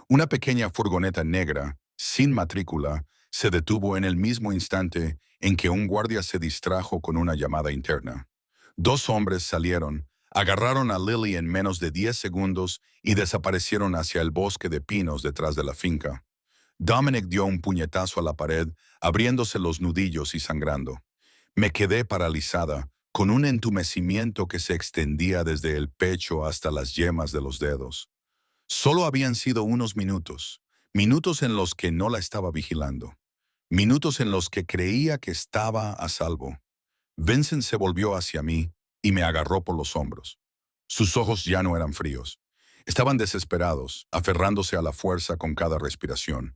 Una pequeña furgoneta negra, sin matrícula, se detuvo en el mismo instante en que un guardia se distrajo con una llamada interna. Dos hombres salieron, agarraron a Lily en menos de 10 segundos y desaparecieron hacia el bosque de pinos detrás de la finca. Dominic dio un puñetazo a la pared, abriéndose los nudillos y sangrando. Me quedé paralizada, con un entumecimiento que se extendía desde el pecho hasta las yemas de los dedos. Solo habían sido unos minutos, minutos en los que no la estaba vigilando, minutos en los que creía que estaba a salvo. Vincent se volvió hacia mí y me agarró por los hombros. Sus ojos ya no eran fríos. Estaban desesperados, aferrándose a la fuerza con cada respiración.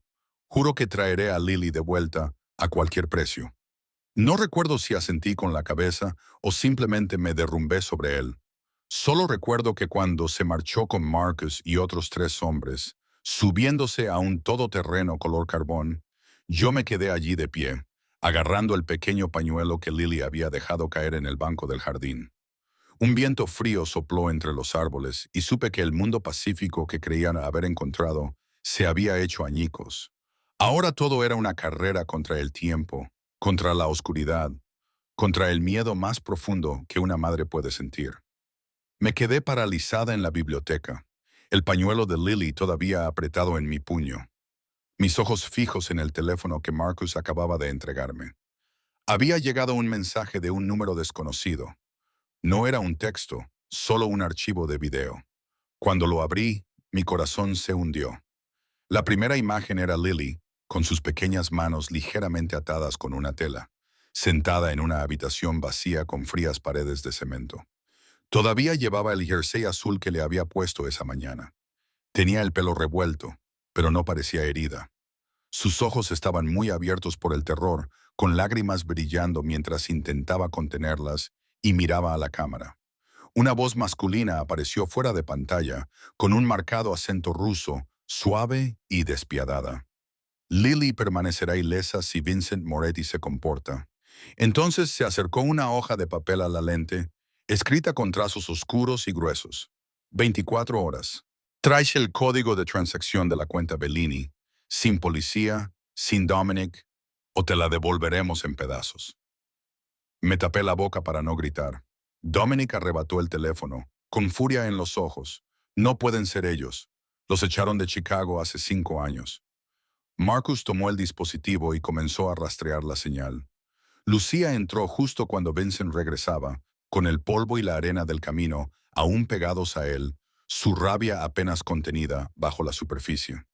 Juro que traeré a Lily de vuelta a cualquier precio. No recuerdo si asentí con la cabeza o simplemente me derrumbé sobre él. Solo recuerdo que cuando se marchó con Marcus y otros 3 hombres, subiéndose a un todoterreno color carbón, yo me quedé allí de pie, agarrando el pequeño pañuelo que Lily había dejado caer en el banco del jardín. Un viento frío sopló entre los árboles y supe que el mundo pacífico que creían haber encontrado se había hecho añicos. Ahora todo era una carrera contra el tiempo, contra la oscuridad, contra el miedo más profundo que una madre puede sentir. Me quedé paralizada en la biblioteca, el pañuelo de Lily todavía apretado en mi puño, mis ojos fijos en el teléfono que Marcus acababa de entregarme. Había llegado un mensaje de un número desconocido. No era un texto, solo un archivo de video. Cuando lo abrí, mi corazón se hundió. La primera imagen era Lily, con sus pequeñas manos ligeramente atadas con una tela, sentada en una habitación vacía con frías paredes de cemento. Todavía llevaba el jersey azul que le había puesto esa mañana. Tenía el pelo revuelto, pero no parecía herida. Sus ojos estaban muy abiertos por el terror, con lágrimas brillando mientras intentaba contenerlas y miraba a la cámara. Una voz masculina apareció fuera de pantalla, con un marcado acento ruso, suave y despiadada. Lily permanecerá ilesa si Vincent Moretti se comporta. Entonces se acercó una hoja de papel a la lente, escrita con trazos oscuros y gruesos. 24 horas. Traes el código de transacción de la cuenta Bellini, sin policía, sin Dominic, o te la devolveremos en pedazos. Me tapé la boca para no gritar. Dominic arrebató el teléfono, con furia en los ojos. No pueden ser ellos. Los echaron de Chicago hace 5 años. Marcus tomó el dispositivo y comenzó a rastrear la señal. Lucía entró justo cuando Vincent regresaba, con el polvo y la arena del camino aún pegados a él, su rabia apenas contenida bajo la superficie.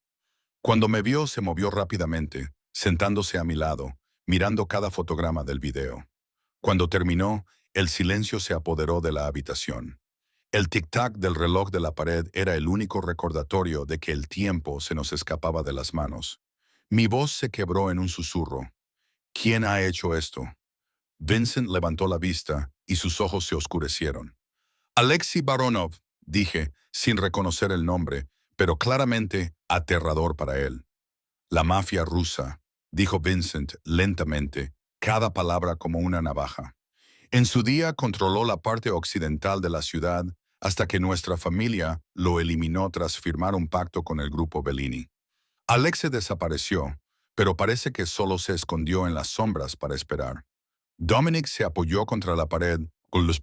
Cuando me vio, se movió rápidamente, sentándose a mi lado, mirando cada fotograma del video. Cuando terminó, el silencio se apoderó de la habitación. El tic-tac del reloj de la pared era el único recordatorio de que el tiempo se nos escapaba de las manos. Mi voz se quebró en un susurro. ¿Quién ha hecho esto? Vincent levantó la vista y sus ojos se oscurecieron. Alexei Baronov, dije, sin reconocer el nombre, pero claramente aterrador para él. La mafia rusa, dijo Vincent lentamente, cada palabra como una navaja. En su día controló la parte occidental de la ciudad hasta que nuestra familia lo eliminó tras firmar un pacto con el grupo Bellini. Alexei desapareció, pero parece que solo se escondió en las sombras para esperar. Dominic se apoyó contra la pared con los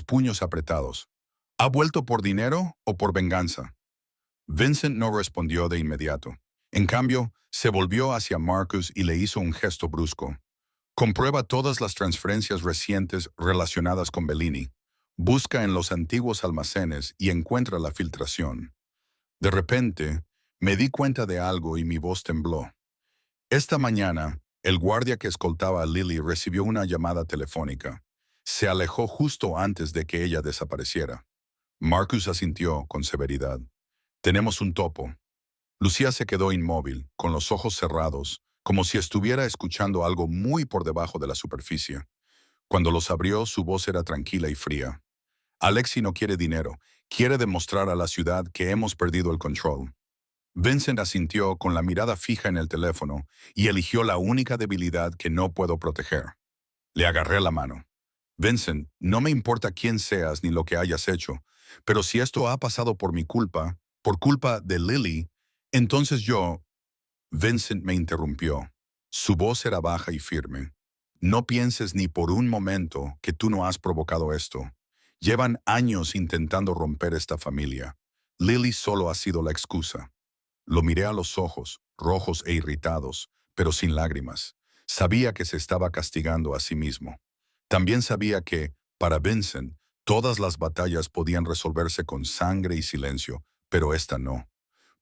puños apretados. ¿Ha vuelto por dinero o por venganza? Vincent no respondió de inmediato. En cambio, se volvió hacia Marcus y le hizo un gesto brusco. Comprueba todas las transferencias recientes relacionadas con Bellini. Busca en los antiguos almacenes y encuentra la filtración. De repente, me di cuenta de algo y mi voz tembló. Esta mañana, el guardia que escoltaba a Lily recibió una llamada telefónica. Se alejó justo antes de que ella desapareciera. Marcus asintió con severidad. Tenemos un topo. Lucía se quedó inmóvil, con los ojos cerrados, como si estuviera escuchando algo muy por debajo de la superficie. Cuando los abrió, su voz era tranquila y fría. Alexei no quiere dinero, quiere demostrar a la ciudad que hemos perdido el control. Vincent asintió con la mirada fija en el teléfono y eligió la única debilidad que no puedo proteger. Le agarré la mano. Vincent, no me importa quién seas ni lo que hayas hecho, pero si esto ha pasado por mi culpa, por culpa de Lily, entonces yo... Vincent me interrumpió. Su voz era baja y firme. No pienses ni por un momento que tú no has provocado esto. Llevan años intentando romper esta familia. Lily solo ha sido la excusa. Lo miré a los ojos, rojos e irritados, pero sin lágrimas. Sabía que se estaba castigando a sí mismo. También sabía que, para Vincent, todas las batallas podían resolverse con sangre y silencio, pero esta no.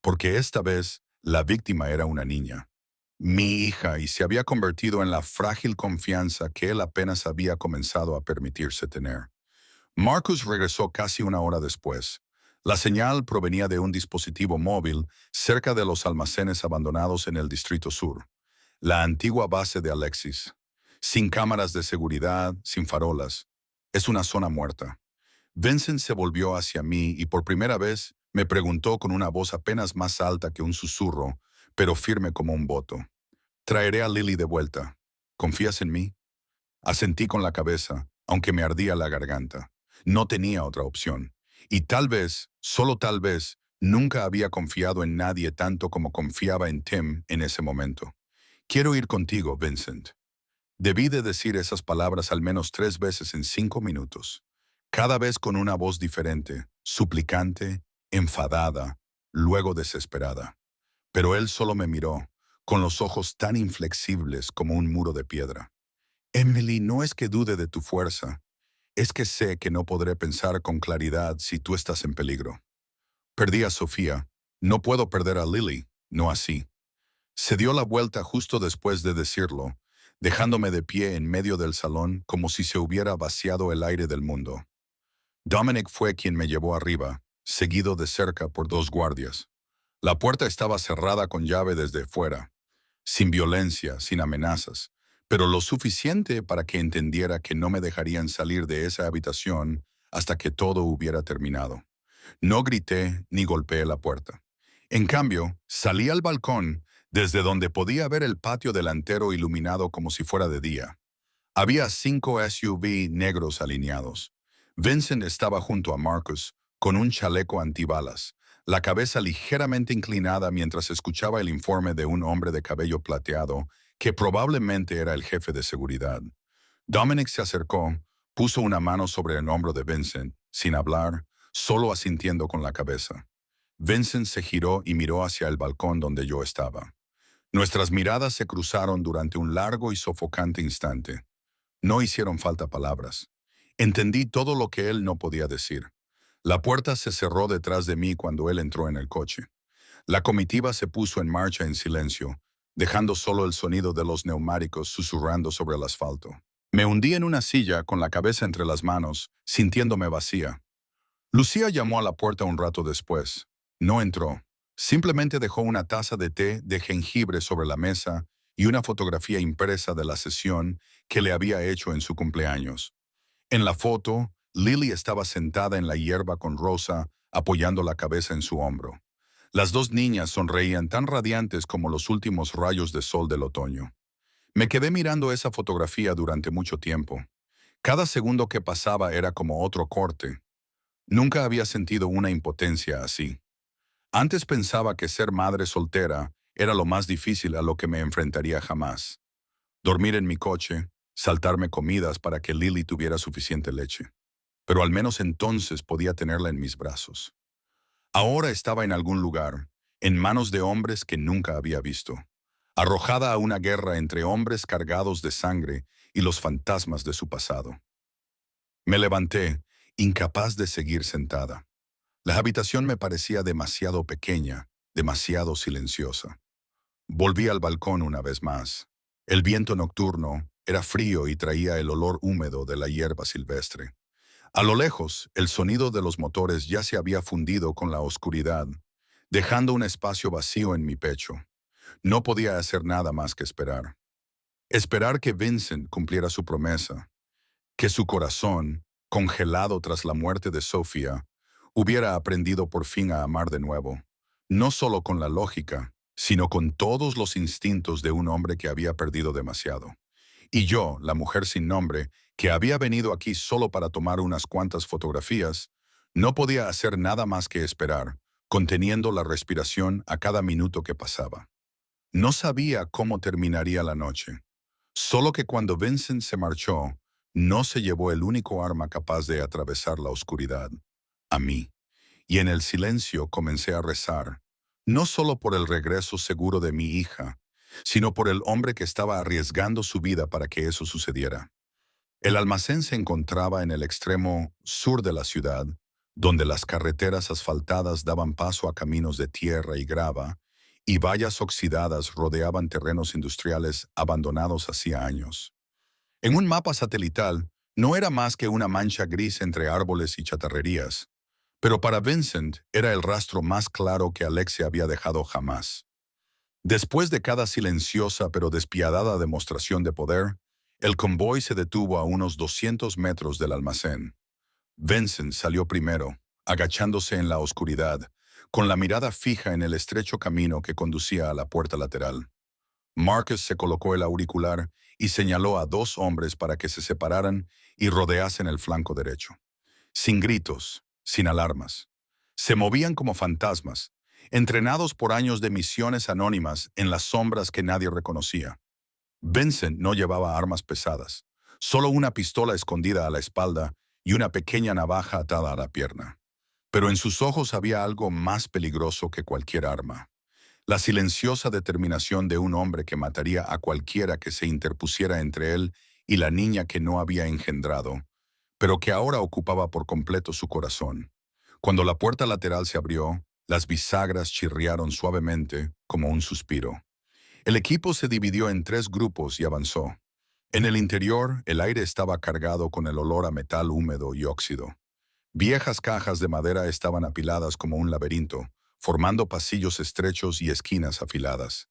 Porque esta vez, la víctima era una niña. Mi hija, y se había convertido en la frágil confianza que él apenas había comenzado a permitirse tener. Marcus regresó casi una hora después. La señal provenía de un dispositivo móvil cerca de los almacenes abandonados en el Distrito Sur, la antigua base de Alexis. Sin cámaras de seguridad, sin farolas. Es una zona muerta. Vincent se volvió hacia mí y por primera vez me preguntó con una voz apenas más alta que un susurro, pero firme como un voto. Traeré a Lily de vuelta. ¿Confías en mí? Asentí con la cabeza, aunque me ardía la garganta. No tenía otra opción. Y tal vez, solo tal vez, nunca había confiado en nadie tanto como confiaba en Tim en ese momento. Quiero ir contigo, Vincent. Debí de decir esas palabras al menos 3 veces en 5 minutos. Cada vez con una voz diferente, suplicante, enfadada, luego desesperada. Pero él solo me miró, con los ojos tan inflexibles como un muro de piedra. Emily, no es que dude de tu fuerza, es que sé que no podré pensar con claridad si tú estás en peligro. Perdí a Sofía, no puedo perder a Lily, no así. Se dio la vuelta justo después de decirlo, dejándome de pie en medio del salón como si se hubiera vaciado el aire del mundo. Dominic fue quien me llevó arriba, seguido de cerca por 2 guardias. La puerta estaba cerrada con llave desde fuera, sin violencia, sin amenazas, pero lo suficiente para que entendiera que no me dejarían salir de esa habitación hasta que todo hubiera terminado. No grité ni golpeé la puerta. En cambio, salí al balcón, desde donde podía ver el patio delantero iluminado como si fuera de día. Había 5 SUV negros alineados. Vincent estaba junto a Marcus, con un chaleco antibalas, la cabeza ligeramente inclinada mientras escuchaba el informe de un hombre de cabello plateado que probablemente era el jefe de seguridad. Dominic se acercó, puso una mano sobre el hombro de Vincent, sin hablar, solo asintiendo con la cabeza. Vincent se giró y miró hacia el balcón donde yo estaba. Nuestras miradas se cruzaron durante un largo y sofocante instante. No hicieron falta palabras. Entendí todo lo que él no podía decir. La puerta se cerró detrás de mí cuando él entró en el coche. La comitiva se puso en marcha en silencio, dejando solo el sonido de los neumáticos susurrando sobre el asfalto. Me hundí en una silla con la cabeza entre las manos, sintiéndome vacía. Lucía llamó a la puerta un rato después. No entró. Simplemente dejó una taza de té de jengibre sobre la mesa y una fotografía impresa de la sesión que le había hecho en su cumpleaños. En la foto, Lily estaba sentada en la hierba con Rosa, apoyando la cabeza en su hombro. Las dos niñas sonreían tan radiantes como los últimos rayos de sol del otoño. Me quedé mirando esa fotografía durante mucho tiempo. Cada segundo que pasaba era como otro corte. Nunca había sentido una impotencia así. Antes pensaba que ser madre soltera era lo más difícil a lo que me enfrentaría jamás. Dormir en mi coche, saltarme comidas para que Lily tuviera suficiente leche. Pero al menos entonces podía tenerla en mis brazos. Ahora estaba en algún lugar, en manos de hombres que nunca había visto, arrojada a una guerra entre hombres cargados de sangre y los fantasmas de su pasado. Me levanté, incapaz de seguir sentada. La habitación me parecía demasiado pequeña, demasiado silenciosa. Volví al balcón una vez más. El viento nocturno era frío y traía el olor húmedo de la hierba silvestre. A lo lejos, el sonido de los motores ya se había fundido con la oscuridad, dejando un espacio vacío en mi pecho. No podía hacer nada más que esperar. Esperar que Vincent cumpliera su promesa, que su corazón, congelado tras la muerte de Sofía, hubiera aprendido por fin a amar de nuevo, no solo con la lógica, sino con todos los instintos de un hombre que había perdido demasiado. Y yo, la mujer sin nombre, que había venido aquí solo para tomar unas cuantas fotografías, no podía hacer nada más que esperar, conteniendo la respiración a cada minuto que pasaba. No sabía cómo terminaría la noche. Solo que cuando Vincent se marchó, no se llevó el único arma capaz de atravesar la oscuridad, a mí. Y en el silencio comencé a rezar, no solo por el regreso seguro de mi hija, sino por el hombre que estaba arriesgando su vida para que eso sucediera. El almacén se encontraba en el extremo sur de la ciudad, donde las carreteras asfaltadas daban paso a caminos de tierra y grava, y vallas oxidadas rodeaban terrenos industriales abandonados hacía años. En un mapa satelital, no era más que una mancha gris entre árboles y chatarrerías, pero para Vincent era el rastro más claro que Alexia había dejado jamás. Después de cada silenciosa pero despiadada demostración de poder, el convoy se detuvo a unos 200 metros del almacén. Vincent salió primero, agachándose en la oscuridad, con la mirada fija en el estrecho camino que conducía a la puerta lateral. Marcus se colocó el auricular y señaló a dos hombres para que se separaran y rodeasen el flanco derecho. Sin gritos, sin alarmas. Se movían como fantasmas, entrenados por años de misiones anónimas en las sombras que nadie reconocía. Vincent no llevaba armas pesadas, solo una pistola escondida a la espalda y una pequeña navaja atada a la pierna. Pero en sus ojos había algo más peligroso que cualquier arma. La silenciosa determinación de un hombre que mataría a cualquiera que se interpusiera entre él y la niña que no había engendrado, pero que ahora ocupaba por completo su corazón. Cuando la puerta lateral se abrió, las bisagras chirriaron suavemente como un suspiro. El equipo se dividió en 3 grupos y avanzó. En el interior, el aire estaba cargado con el olor a metal húmedo y óxido. Viejas cajas de madera estaban apiladas como un laberinto, formando pasillos estrechos y esquinas afiladas.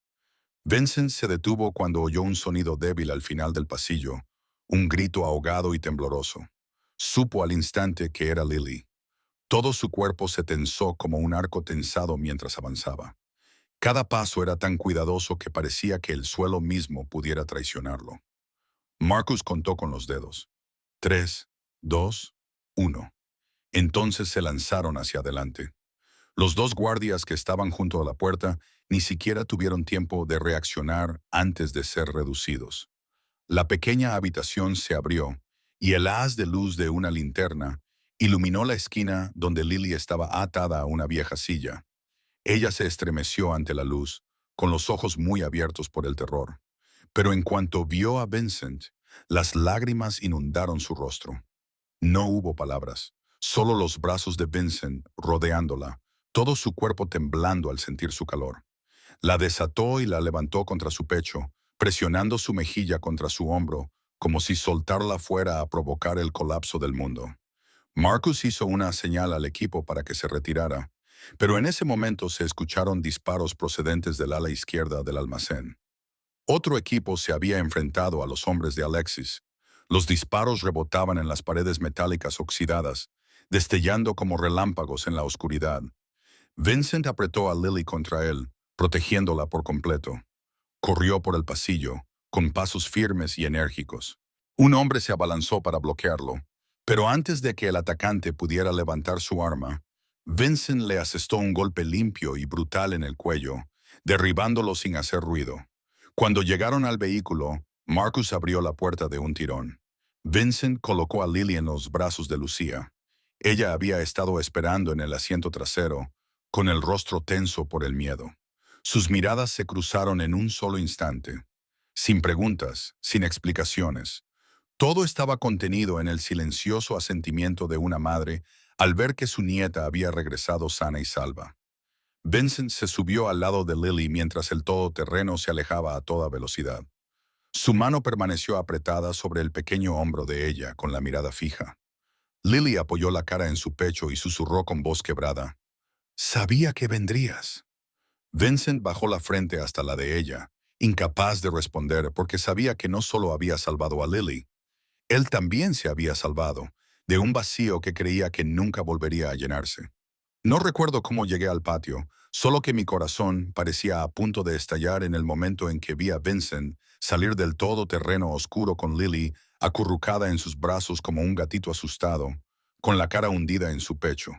Vincent se detuvo cuando oyó un sonido débil al final del pasillo, un grito ahogado y tembloroso. Supo al instante que era Lily. Todo su cuerpo se tensó como un arco tensado mientras avanzaba. Cada paso era tan cuidadoso que parecía que el suelo mismo pudiera traicionarlo. Marcus contó con los dedos. 3, 2, 1. Entonces se lanzaron hacia adelante. Los dos guardias que estaban junto a la puerta ni siquiera tuvieron tiempo de reaccionar antes de ser reducidos. La pequeña habitación se abrió y el haz de luz de una linterna iluminó la esquina donde Lily estaba atada a una vieja silla. Ella se estremeció ante la luz, con los ojos muy abiertos por el terror. Pero en cuanto vio a Vincent, las lágrimas inundaron su rostro. No hubo palabras, solo los brazos de Vincent rodeándola, todo su cuerpo temblando al sentir su calor. La desató y la levantó contra su pecho, presionando su mejilla contra su hombro, como si soltarla fuera a provocar el colapso del mundo. Marcus hizo una señal al equipo para que se retirara, pero en ese momento se escucharon disparos procedentes del ala izquierda del almacén. Otro equipo se había enfrentado a los hombres de Alexis. Los disparos rebotaban en las paredes metálicas oxidadas, destellando como relámpagos en la oscuridad. Vincent apretó a Lily contra él, protegiéndola por completo. Corrió por el pasillo, con pasos firmes y enérgicos. Un hombre se abalanzó para bloquearlo, pero antes de que el atacante pudiera levantar su arma, Vincent le asestó un golpe limpio y brutal en el cuello, derribándolo sin hacer ruido. Cuando llegaron al vehículo, Marcus abrió la puerta de un tirón. Vincent colocó a Lily en los brazos de Lucía. Ella había estado esperando en el asiento trasero, con el rostro tenso por el miedo. Sus miradas se cruzaron en un solo instante, sin preguntas, sin explicaciones. Todo estaba contenido en el silencioso asentimiento de una madre al ver que su nieta había regresado sana y salva. Vincent se subió al lado de Lily mientras el todoterreno se alejaba a toda velocidad. Su mano permaneció apretada sobre el pequeño hombro de ella, con la mirada fija. Lily apoyó la cara en su pecho y susurró con voz quebrada: «Sabía que vendrías». Vincent bajó la frente hasta la de ella, incapaz de responder porque sabía que no solo había salvado a Lily, él también se había salvado, de un vacío que creía que nunca volvería a llenarse. No recuerdo cómo llegué al patio, solo que mi corazón parecía a punto de estallar en el momento en que vi a Vincent salir del todoterreno oscuro con Lily acurrucada en sus brazos como un gatito asustado, con la cara hundida en su pecho.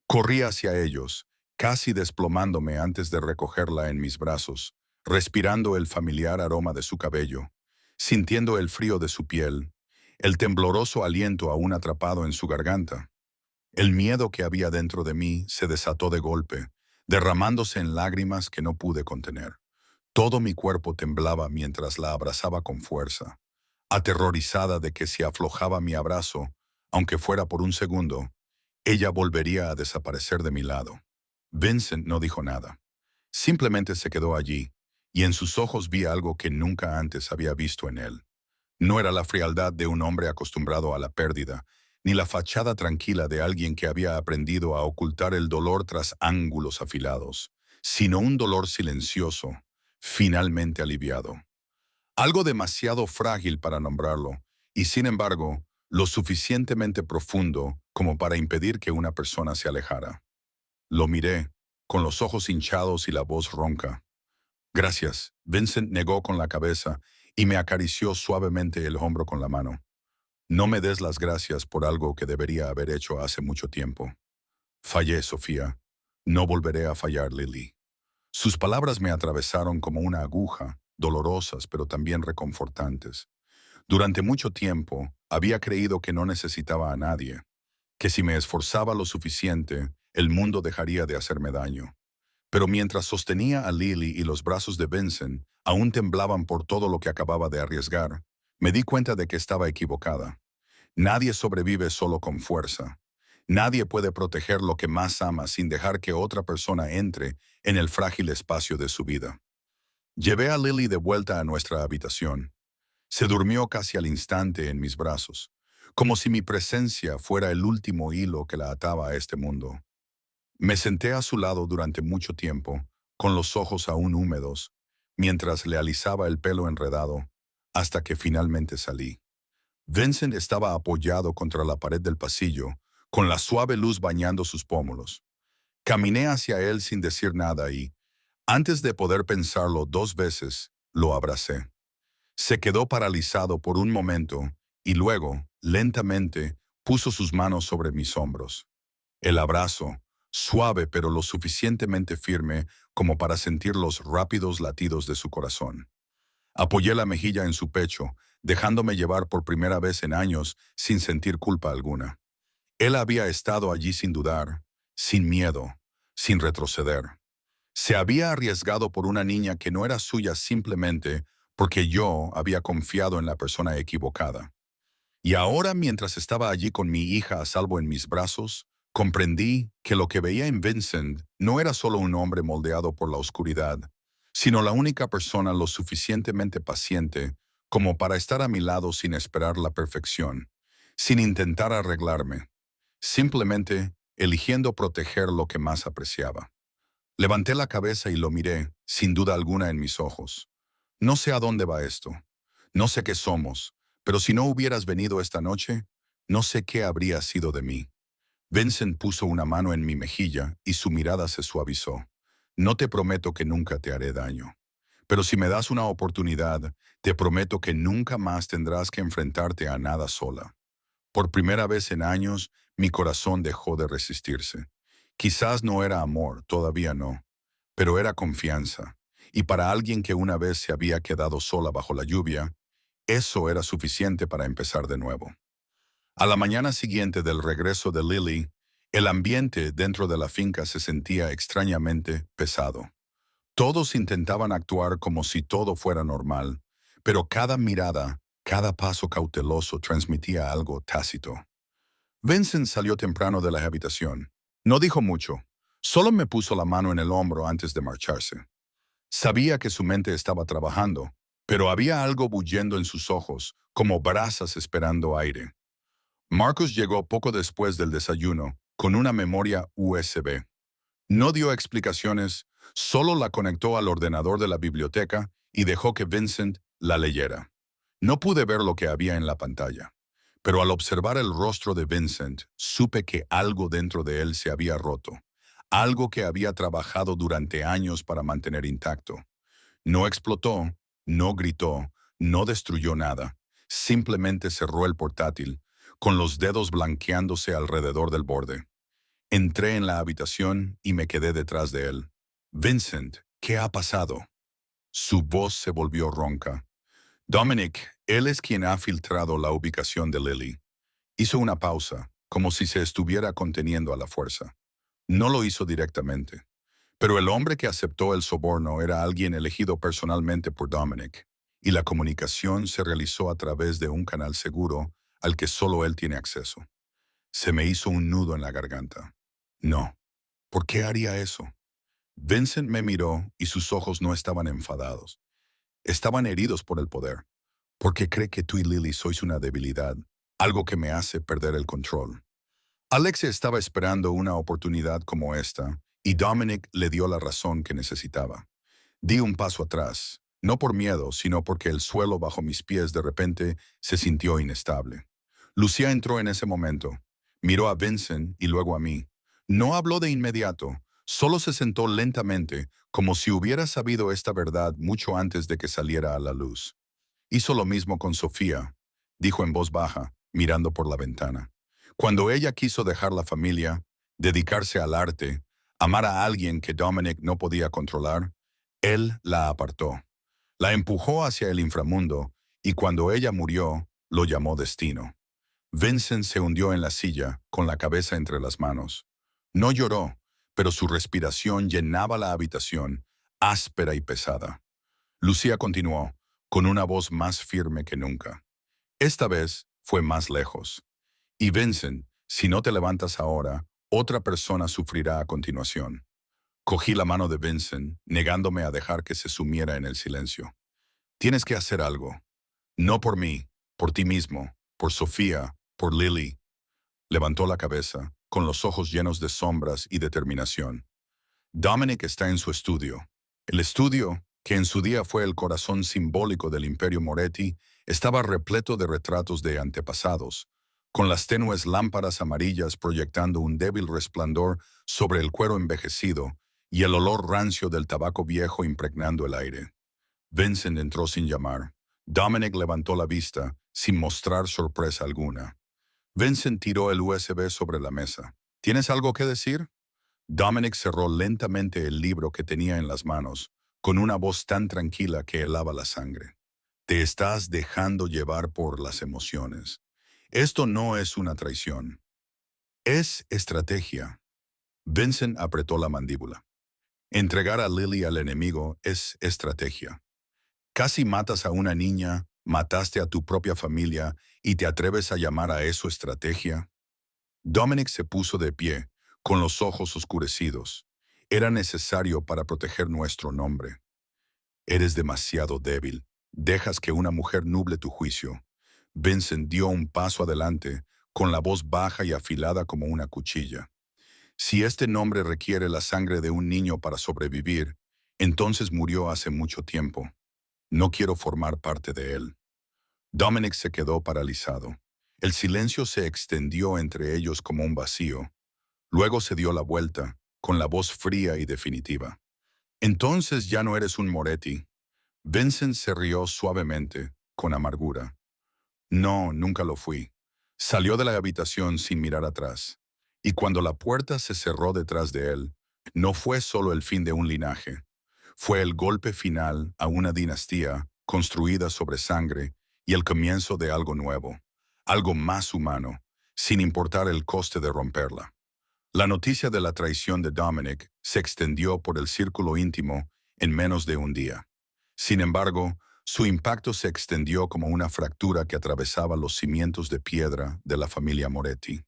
Corrí hacia ellos, casi desplomándome antes de recogerla en mis brazos, respirando el familiar aroma de su cabello, sintiendo el frío de su piel, el tembloroso aliento aún atrapado en su garganta. El miedo que había dentro de mí se desató de golpe, derramándose en lágrimas que no pude contener. Todo mi cuerpo temblaba mientras la abrazaba con fuerza, aterrorizada de que si aflojaba mi abrazo, aunque fuera por un segundo, ella volvería a desaparecer de mi lado. Vincent no dijo nada. Simplemente se quedó allí, y en sus ojos vi algo que nunca antes había visto en él. No era la frialdad de un hombre acostumbrado a la pérdida, ni la fachada tranquila de alguien que había aprendido a ocultar el dolor tras ángulos afilados, sino un dolor silencioso, finalmente aliviado. Algo demasiado frágil para nombrarlo, y sin embargo, lo suficientemente profundo como para impedir que una persona se alejara. Lo miré, con los ojos hinchados y la voz ronca. «Gracias», Vincent negó con la cabeza y me acarició suavemente el hombro con la mano. «No me des las gracias por algo que debería haber hecho hace mucho tiempo». «Fallé, Sofía. No volveré a fallar, Lily». Sus palabras me atravesaron como una aguja, dolorosas pero también reconfortantes. Durante mucho tiempo había creído que no necesitaba a nadie, que si me esforzaba lo suficiente, el mundo dejaría de hacerme daño. Pero mientras sostenía a Lily y los brazos de Vincent aún temblaban por todo lo que acababa de arriesgar, me di cuenta de que estaba equivocada. Nadie sobrevive solo con fuerza. Nadie puede proteger lo que más ama sin dejar que otra persona entre en el frágil espacio de su vida. Llevé a Lily de vuelta a nuestra habitación. Se durmió casi al instante en mis brazos, como si mi presencia fuera el último hilo que la ataba a este mundo. Me senté a su lado durante mucho tiempo, con los ojos aún húmedos, mientras le alisaba el pelo enredado, hasta que finalmente salí. Vincent estaba apoyado contra la pared del pasillo, con la suave luz bañando sus pómulos. Caminé hacia él sin decir nada y, antes de poder pensarlo 2 veces, lo abracé. Se quedó paralizado por un momento y luego, lentamente, puso sus manos sobre mis hombros. El abrazo, suave pero lo suficientemente firme como para sentir los rápidos latidos de su corazón. Apoyé la mejilla en su pecho, dejándome llevar por primera vez en años sin sentir culpa alguna. Él había estado allí sin dudar, sin miedo, sin retroceder. Se había arriesgado por una niña que no era suya simplemente porque yo había confiado en la persona equivocada. Y ahora, mientras estaba allí con mi hija a salvo en mis brazos, comprendí que lo que veía en Vincent no era solo un hombre moldeado por la oscuridad, sino la única persona lo suficientemente paciente como para estar a mi lado sin esperar la perfección, sin intentar arreglarme, simplemente eligiendo proteger lo que más apreciaba. Levanté la cabeza y lo miré, sin duda alguna en mis ojos. No sé a dónde va esto. No sé qué somos, pero si no hubieras venido esta noche, no sé qué habría sido de mí. Vincent puso una mano en mi mejilla y su mirada se suavizó. No te prometo que nunca te haré daño. Pero si me das una oportunidad, te prometo que nunca más tendrás que enfrentarte a nada sola. Por primera vez en años, mi corazón dejó de resistirse. Quizás no era amor, todavía no, pero era confianza. Y para alguien que una vez se había quedado sola bajo la lluvia, eso era suficiente para empezar de nuevo. A la mañana siguiente del regreso de Lily, el ambiente dentro de la finca se sentía extrañamente pesado. Todos intentaban actuar como si todo fuera normal, pero cada mirada, cada paso cauteloso transmitía algo tácito. Vincent salió temprano de la habitación. No dijo mucho, solo me puso la mano en el hombro antes de marcharse. Sabía que su mente estaba trabajando, pero había algo bullendo en sus ojos, como brasas esperando aire. Marcus llegó poco después del desayuno, con una memoria USB. No dio explicaciones, solo la conectó al ordenador de la biblioteca y dejó que Vincent la leyera. No pude ver lo que había en la pantalla, pero al observar el rostro de Vincent, supe que algo dentro de él se había roto, algo que había trabajado durante años para mantener intacto. No explotó, no gritó, no destruyó nada. Simplemente cerró el portátil, con los dedos blanqueándose alrededor del borde. Entré en la habitación y me quedé detrás de él. Vincent, ¿qué ha pasado? Su voz se volvió ronca. Dominic, él es quien ha filtrado la ubicación de Lily. Hizo una pausa, como si se estuviera conteniendo a la fuerza. No lo hizo directamente. Pero el hombre que aceptó el soborno era alguien elegido personalmente por Dominic, y la comunicación se realizó a través de un canal seguro al que solo él tiene acceso. Se me hizo un nudo en la garganta. No, ¿por qué haría eso? Vincent me miró y sus ojos no estaban enfadados. Estaban heridos por el poder, porque cree que tú y Lily sois una debilidad, algo que me hace perder el control. Alexia estaba esperando una oportunidad como esta, y Dominic le dio la razón que necesitaba. Di un paso atrás, no por miedo, sino porque el suelo bajo mis pies de repente se sintió inestable. Lucía entró en ese momento. Miró a Vincent y luego a mí. No habló de inmediato, solo se sentó lentamente, como si hubiera sabido esta verdad mucho antes de que saliera a la luz. Hizo lo mismo con Sofía, dijo en voz baja, mirando por la ventana. Cuando ella quiso dejar la familia, dedicarse al arte, amar a alguien que Dominic no podía controlar, él la apartó. La empujó hacia el inframundo y cuando ella murió, lo llamó destino. Vincent se hundió en la silla, con la cabeza entre las manos. No lloró, pero su respiración llenaba la habitación, áspera y pesada. Lucía continuó, con una voz más firme que nunca. Esta vez fue más lejos. Y Vincent, si no te levantas ahora, otra persona sufrirá a continuación. Cogí la mano de Vincent, negándome a dejar que se sumiera en el silencio. Tienes que hacer algo. No por mí, por ti mismo, por Sofía, por Lily. Levantó la cabeza, con los ojos llenos de sombras y determinación. Dominic está en su estudio. El estudio, que en su día fue el corazón simbólico del Imperio Moretti, estaba repleto de retratos de antepasados, con las tenues lámparas amarillas proyectando un débil resplandor sobre el cuero envejecido y el olor rancio del tabaco viejo impregnando el aire. Vincent entró sin llamar. Dominic levantó la vista, sin mostrar sorpresa alguna. Vincent tiró el USB sobre la mesa. ¿Tienes algo que decir? Dominic cerró lentamente el libro que tenía en las manos, con una voz tan tranquila que helaba la sangre. Te estás dejando llevar por las emociones. Esto no es una traición. Es estrategia. Vincent apretó la mandíbula. Entregar a Lily al enemigo es estrategia. Casi matas a una niña, mataste a tu propia familia y te atreves a llamar a eso estrategia. Dominic se puso de pie, con los ojos oscurecidos. Era necesario para proteger nuestro nombre. Eres demasiado débil. Dejas que una mujer nuble tu juicio. Vincent dio un paso adelante, con la voz baja y afilada como una cuchilla. Si este nombre requiere la sangre de un niño para sobrevivir, entonces murió hace mucho tiempo. No quiero formar parte de él. Dominic se quedó paralizado. El silencio se extendió entre ellos como un vacío. Luego se dio la vuelta, con la voz fría y definitiva. Entonces ya no eres un Moretti. Vincent se rió suavemente, con amargura. No, nunca lo fui. Salió de la habitación sin mirar atrás. Y cuando la puerta se cerró detrás de él, no fue solo el fin de un linaje. Fue el golpe final a una dinastía construida sobre sangre y el comienzo de algo nuevo, algo más humano, sin importar el coste de romperla. La noticia de la traición de Dominic se extendió por el círculo íntimo en menos de un día. Sin embargo, su impacto se extendió como una fractura que atravesaba los cimientos de piedra de la familia Moretti.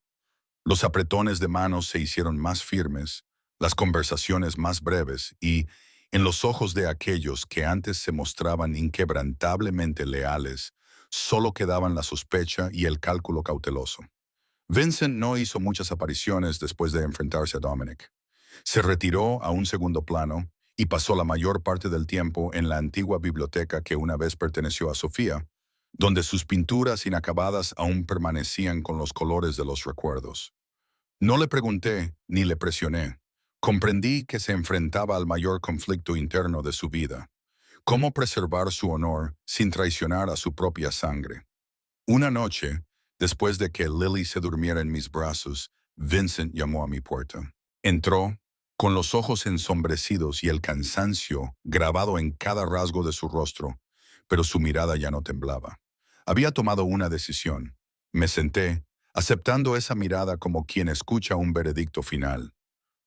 Los apretones de manos se hicieron más firmes, las conversaciones más breves y, en los ojos de aquellos que antes se mostraban inquebrantablemente leales, solo quedaban la sospecha y el cálculo cauteloso. Vincent no hizo muchas apariciones después de enfrentarse a Dominic. Se retiró a un segundo plano y pasó la mayor parte del tiempo en la antigua biblioteca que una vez perteneció a Sofía, donde sus pinturas inacabadas aún permanecían con los colores de los recuerdos. No le pregunté ni le presioné. Comprendí que se enfrentaba al mayor conflicto interno de su vida. Cómo preservar su honor sin traicionar a su propia sangre. Una noche, después de que Lily se durmiera en mis brazos, Vincent llamó a mi puerta. Entró, con los ojos ensombrecidos y el cansancio grabado en cada rasgo de su rostro, pero su mirada ya no temblaba. Había tomado una decisión. Me senté, aceptando esa mirada como quien escucha un veredicto final.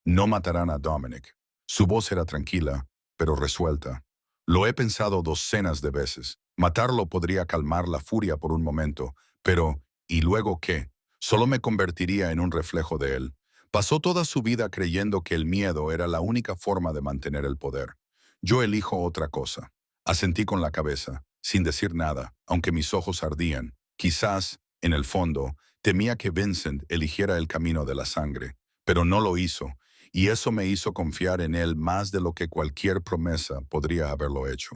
No matarán a Dominic. Su voz era tranquila, pero resuelta. Lo he pensado docenas de veces. Matarlo podría calmar la furia por un momento, pero ¿y luego qué? Solo me convertiría en un reflejo de él. Pasó toda su vida creyendo que el miedo era la única forma de mantener el poder. Yo elijo otra cosa. Asentí con la cabeza, sin decir nada, aunque mis ojos ardían. Quizás, en el fondo, temía que Vincent eligiera el camino de la sangre, pero no lo hizo, y eso me hizo confiar en él más de lo que cualquier promesa podría haberlo hecho.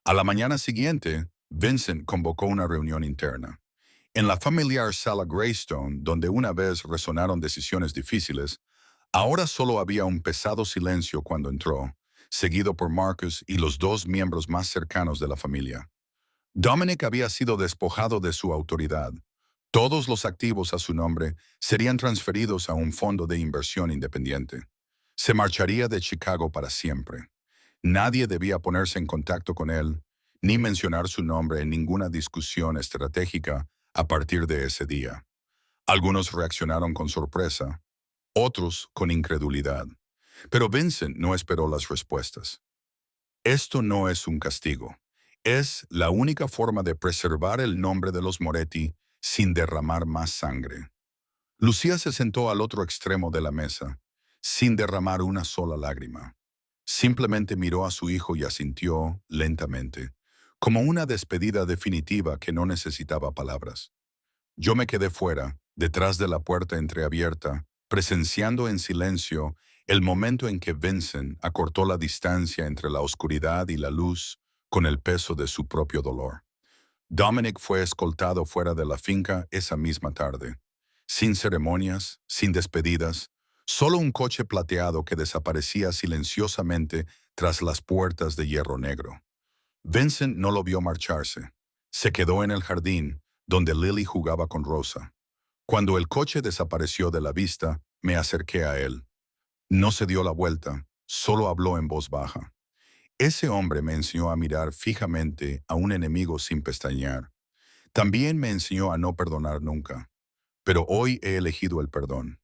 A la mañana siguiente, Vincent convocó una reunión interna. En la familiar sala Greystone, donde una vez resonaron decisiones difíciles, ahora solo había un pesado silencio cuando entró, seguido por Marcus y los dos miembros más cercanos de la familia. Dominic había sido despojado de su autoridad. Todos los activos a su nombre serían transferidos a un fondo de inversión independiente. Se marcharía de Chicago para siempre. Nadie debía ponerse en contacto con él, ni mencionar su nombre en ninguna discusión estratégica a partir de ese día. Algunos reaccionaron con sorpresa, otros con incredulidad. Pero Vincent no esperó las respuestas. Esto no es un castigo. Es la única forma de preservar el nombre de los Moretti sin derramar más sangre. Lucía se sentó al otro extremo de la mesa, sin derramar una sola lágrima. Simplemente miró a su hijo y asintió lentamente, como una despedida definitiva que no necesitaba palabras. Yo me quedé fuera, detrás de la puerta entreabierta, presenciando en silencio el momento en que Vincent acortó la distancia entre la oscuridad y la luz con el peso de su propio dolor. Dominic fue escoltado fuera de la finca esa misma tarde, sin ceremonias, sin despedidas, solo un coche plateado que desaparecía silenciosamente tras las puertas de hierro negro. Vincent no lo vio marcharse. Se quedó en el jardín, donde Lily jugaba con Rosa. Cuando el coche desapareció de la vista, me acerqué a él. No se dio la vuelta, solo habló en voz baja. Ese hombre me enseñó a mirar fijamente a un enemigo sin pestañear. También me enseñó a no perdonar nunca. Pero hoy he elegido el perdón.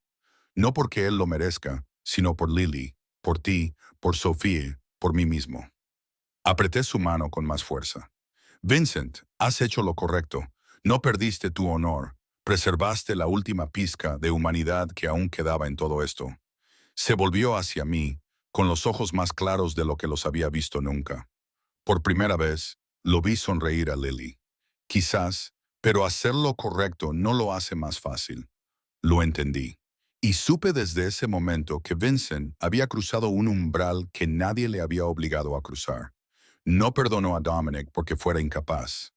No porque él lo merezca, sino por Lily, por ti, por Sophie, por mí mismo. Apreté su mano con más fuerza. Vincent, has hecho lo correcto. No perdiste tu honor. Preservaste la última pizca de humanidad que aún quedaba en todo esto. Se volvió hacia mí, con los ojos más claros de lo que los había visto nunca. Por primera vez, lo vi sonreír a Lily. Quizás, pero hacer lo correcto no lo hace más fácil. Lo entendí. Y supe desde ese momento que Vincent había cruzado un umbral que nadie le había obligado a cruzar. No perdonó a Dominic porque fuera incapaz.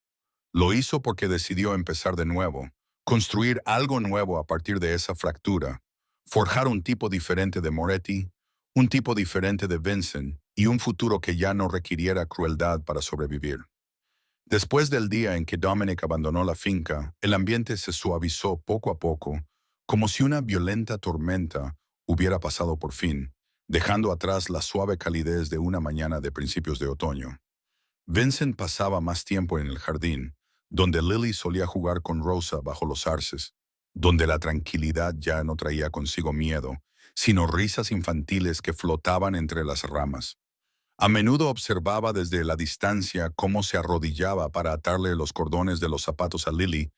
Lo hizo porque decidió empezar de nuevo, construir algo nuevo a partir de esa fractura, forjar un tipo diferente de Moretti, un tipo diferente de Vincent y un futuro que ya no requiriera crueldad para sobrevivir. Después del día en que Dominic abandonó la finca, el ambiente se suavizó poco a poco, como si una violenta tormenta hubiera pasado por fin, dejando atrás la suave calidez de una mañana de principios de otoño. Vincent pasaba más tiempo en el jardín, donde Lily solía jugar con Rosa bajo los arces, donde la tranquilidad ya no traía consigo miedo, sino risas infantiles que flotaban entre las ramas. A menudo observaba desde la distancia cómo se arrodillaba para atarle los cordones de los zapatos a Lily,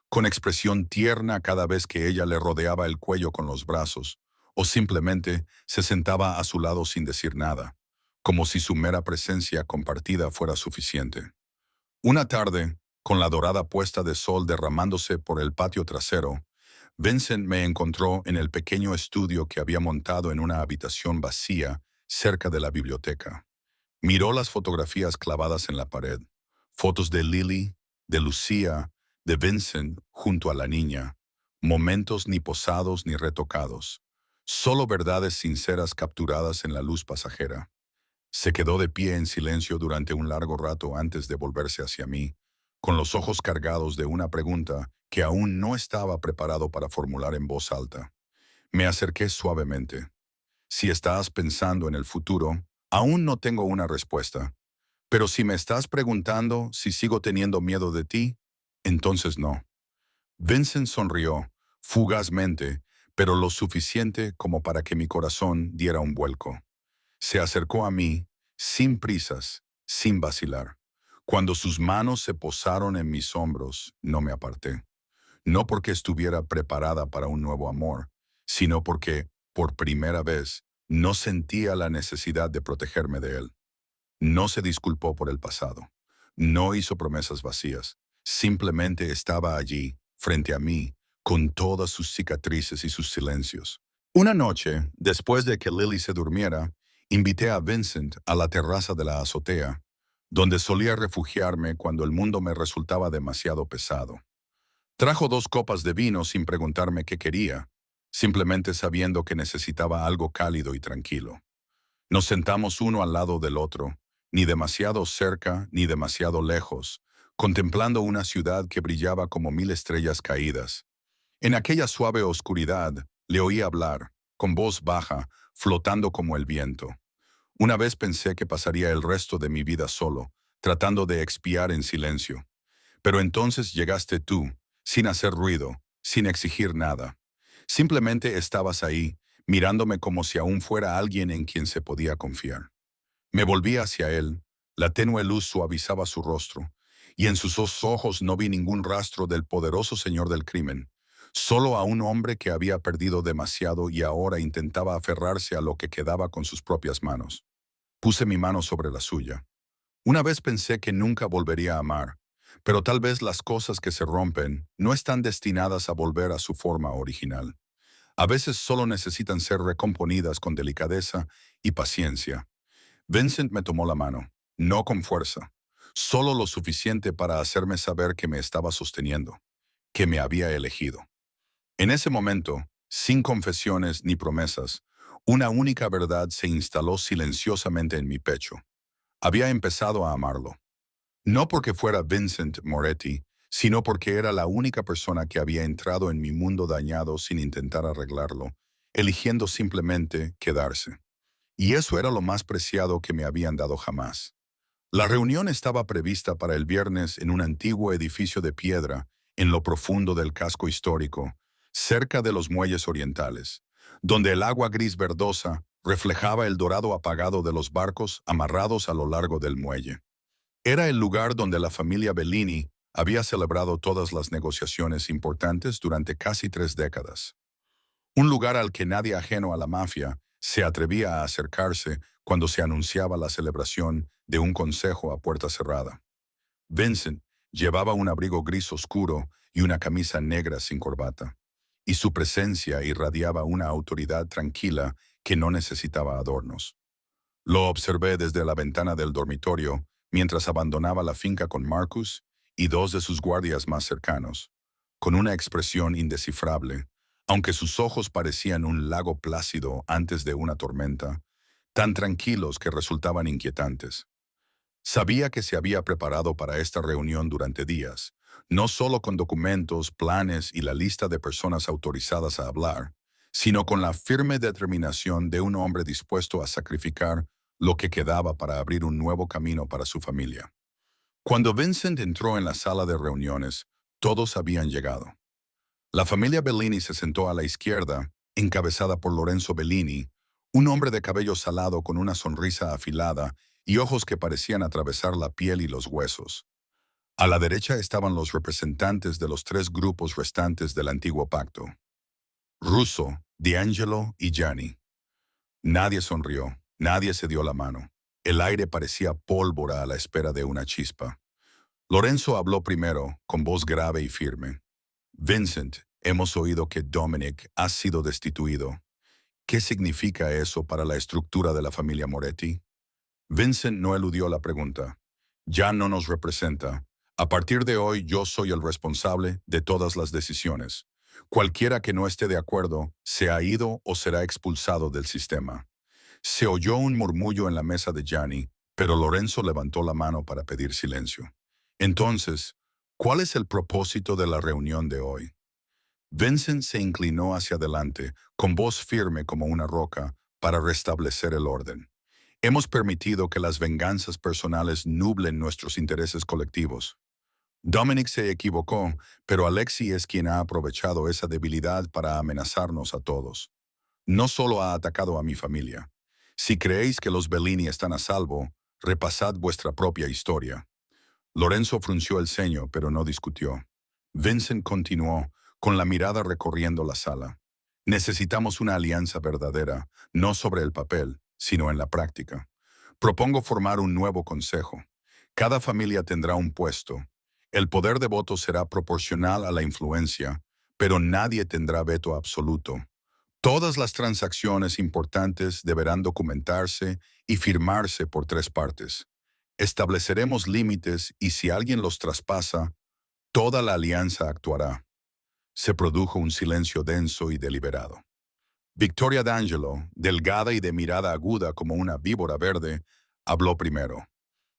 con expresión tierna cada vez que ella le rodeaba el cuello con los brazos, o simplemente se sentaba a su lado sin decir nada, como si su mera presencia compartida fuera suficiente. Una tarde, con la dorada puesta de sol derramándose por el patio trasero, Vincent me encontró en el pequeño estudio que había montado en una habitación vacía cerca de la biblioteca. Miró las fotografías clavadas en la pared, fotos de Lily, de Lucía, de Vincent junto a la niña, momentos ni posados ni retocados, solo verdades sinceras capturadas en la luz pasajera. Se quedó de pie en silencio durante un largo rato antes de volverse hacia mí, con los ojos cargados de una pregunta que aún no estaba preparado para formular en voz alta. Me acerqué suavemente. Si estás pensando en el futuro, aún no tengo una respuesta. Pero si me estás preguntando si sigo teniendo miedo de ti, entonces no. Vincent sonrió, fugazmente, pero lo suficiente como para que mi corazón diera un vuelco. Se acercó a mí, sin prisas, sin vacilar. Cuando sus manos se posaron en mis hombros, no me aparté. No porque estuviera preparada para un nuevo amor, sino porque, por primera vez, no sentía la necesidad de protegerme de él. No se disculpó por el pasado. No hizo promesas vacías. Simplemente estaba allí, frente a mí, con todas sus cicatrices y sus silencios. Una noche, después de que Lily se durmiera, invité a Vincent a la terraza de la azotea, donde solía refugiarme cuando el mundo me resultaba demasiado pesado. Trajo 2 copas de vino sin preguntarme qué quería, simplemente sabiendo que necesitaba algo cálido y tranquilo. Nos sentamos uno al lado del otro, ni demasiado cerca ni demasiado lejos, contemplando una ciudad que brillaba como 1000 estrellas caídas. En aquella suave oscuridad le oí hablar, con voz baja, flotando como el viento. Una vez pensé que pasaría el resto de mi vida solo, tratando de expiar en silencio. Pero entonces llegaste tú, sin hacer ruido, sin exigir nada. Simplemente estabas ahí, mirándome como si aún fuera alguien en quien se podía confiar. Me volví hacia él, la tenue luz suavizaba su rostro, y en sus 2 ojos no vi ningún rastro del poderoso señor del crimen, solo a un hombre que había perdido demasiado y ahora intentaba aferrarse a lo que quedaba con sus propias manos. Puse mi mano sobre la suya. Una vez pensé que nunca volvería a amar, pero tal vez las cosas que se rompen no están destinadas a volver a su forma original. A veces solo necesitan ser recomponidas con delicadeza y paciencia. Vincent me tomó la mano, no con fuerza, solo lo suficiente para hacerme saber que me estaba sosteniendo, que me había elegido. En ese momento, sin confesiones ni promesas, una única verdad se instaló silenciosamente en mi pecho. Había empezado a amarlo. No porque fuera Vincent Moretti, sino porque era la única persona que había entrado en mi mundo dañado sin intentar arreglarlo, eligiendo simplemente quedarse. Y eso era lo más preciado que me habían dado jamás. La reunión estaba prevista para el viernes en un antiguo edificio de piedra en lo profundo del casco histórico, cerca de los muelles orientales, donde el agua gris verdosa reflejaba el dorado apagado de los barcos amarrados a lo largo del muelle. Era el lugar donde la familia Bellini había celebrado todas las negociaciones importantes durante casi 3 décadas. Un lugar al que nadie ajeno a la mafia se atrevía a acercarse cuando se anunciaba la celebración de un consejo a puerta cerrada. Vincent llevaba un abrigo gris oscuro y una camisa negra sin corbata, y su presencia irradiaba una autoridad tranquila que no necesitaba adornos. Lo observé desde la ventana del dormitorio mientras abandonaba la finca con Marcus y dos de sus guardias más cercanos, con una expresión indescifrable, aunque sus ojos parecían un lago plácido antes de una tormenta, tan tranquilos que resultaban inquietantes. Sabía que se había preparado para esta reunión durante días, no solo con documentos, planes y la lista de personas autorizadas a hablar, sino con la firme determinación de un hombre dispuesto a sacrificar lo que quedaba para abrir un nuevo camino para su familia. Cuando Vincent entró en la sala de reuniones, todos habían llegado. La familia Bellini se sentó a la izquierda, encabezada por Lorenzo Bellini, un hombre de cabello salado con una sonrisa afilada y ojos que parecían atravesar la piel y los huesos. A la derecha estaban los representantes de los 3 grupos restantes del antiguo pacto: Russo, D'Angelo y Gianni. Nadie sonrió, nadie se dio la mano. El aire parecía pólvora a la espera de una chispa. Lorenzo habló primero, con voz grave y firme. Vincent, hemos oído que Dominic ha sido destituido. ¿Qué significa eso para la estructura de la familia Moretti? Vincent no eludió la pregunta. Ya no nos representa. A partir de hoy yo soy el responsable de todas las decisiones. Cualquiera que no esté de acuerdo se ha ido o será expulsado del sistema. Se oyó un murmullo en la mesa de Gianni, pero Lorenzo levantó la mano para pedir silencio. Entonces, ¿cuál es el propósito de la reunión de hoy? Vincent se inclinó hacia adelante, con voz firme como una roca, para restablecer el orden. Hemos permitido que las venganzas personales nublen nuestros intereses colectivos. Dominic se equivocó, pero Alexi es quien ha aprovechado esa debilidad para amenazarnos a todos. No solo ha atacado a mi familia. Si creéis que los Bellini están a salvo, repasad vuestra propia historia. Lorenzo frunció el ceño, pero no discutió. Vincent continuó, con la mirada recorriendo la sala. Necesitamos una alianza verdadera, no sobre el papel, sino en la práctica. Propongo formar un nuevo consejo. Cada familia tendrá un puesto. El poder de voto será proporcional a la influencia, pero nadie tendrá veto absoluto. Todas las transacciones importantes deberán documentarse y firmarse por 3 partes. Estableceremos límites y si alguien los traspasa, toda la alianza actuará. Se produjo un silencio denso y deliberado. Victoria D'Angelo, delgada y de mirada aguda como una víbora verde, habló primero.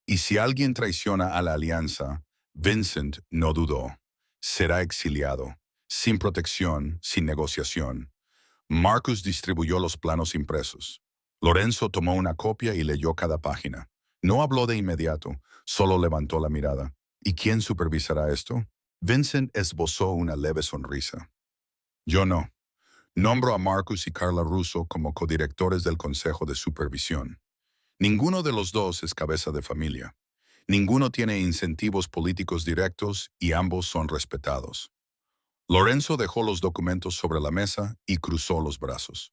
Y si alguien traiciona a la alianza, Vincent no dudó. Será exiliado, sin protección, sin negociación. Marcus distribuyó los planos impresos. Lorenzo tomó una copia y leyó cada página. No habló de inmediato, solo levantó la mirada. ¿Y quién supervisará esto? Vincent esbozó una leve sonrisa. Yo no. Nombro a Marcus y Carla Russo como codirectores del Consejo de Supervisión. Ninguno de los dos es cabeza de familia. Ninguno tiene incentivos políticos directos y ambos son respetados. Lorenzo dejó los documentos sobre la mesa y cruzó los brazos.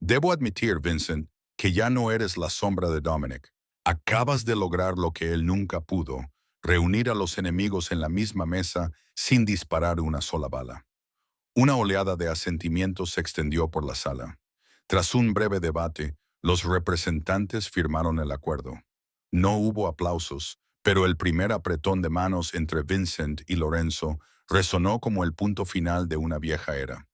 Debo admitir, Vincent, que ya no eres la sombra de Dominic. Acabas de lograr lo que él nunca pudo, reunir a los enemigos en la misma mesa sin disparar una sola bala. Una oleada de asentimientos se extendió por la sala. Tras un breve debate, los representantes firmaron el acuerdo. No hubo aplausos, pero el primer apretón de manos entre Vincent y Lorenzo resonó como el punto final de una vieja era.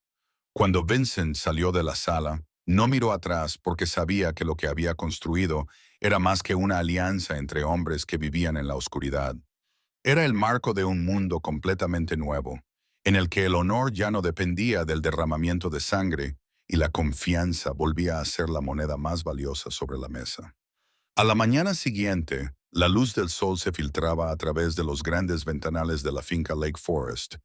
Cuando Vincent salió de la sala, No miró atrás porque sabía que lo que había construido era más que una alianza entre hombres que vivían en la oscuridad. Era el marco de un mundo completamente nuevo, en el que el honor ya no dependía del derramamiento de sangre y la confianza volvía a ser la moneda más valiosa sobre la mesa. A la mañana siguiente, la luz del sol se filtraba a través de los grandes ventanales de la finca Lake Forest,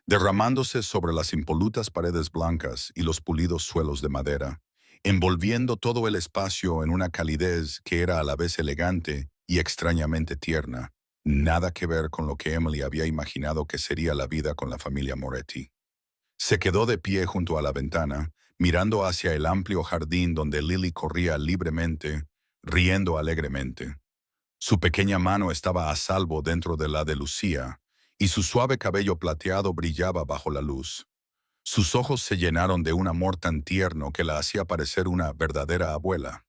derramándose sobre las impolutas paredes blancas y los pulidos suelos de madera, envolviendo todo el espacio en una calidez que era a la vez elegante y extrañamente tierna, nada que ver con lo que Emily había imaginado que sería la vida con la familia Moretti. Se quedó de pie junto a la ventana, mirando hacia el amplio jardín donde Lily corría libremente, riendo alegremente. Su pequeña mano estaba a salvo dentro de la de Lucía, y su suave cabello plateado brillaba bajo la luz. Sus ojos se llenaron de un amor tan tierno que la hacía parecer una verdadera abuela.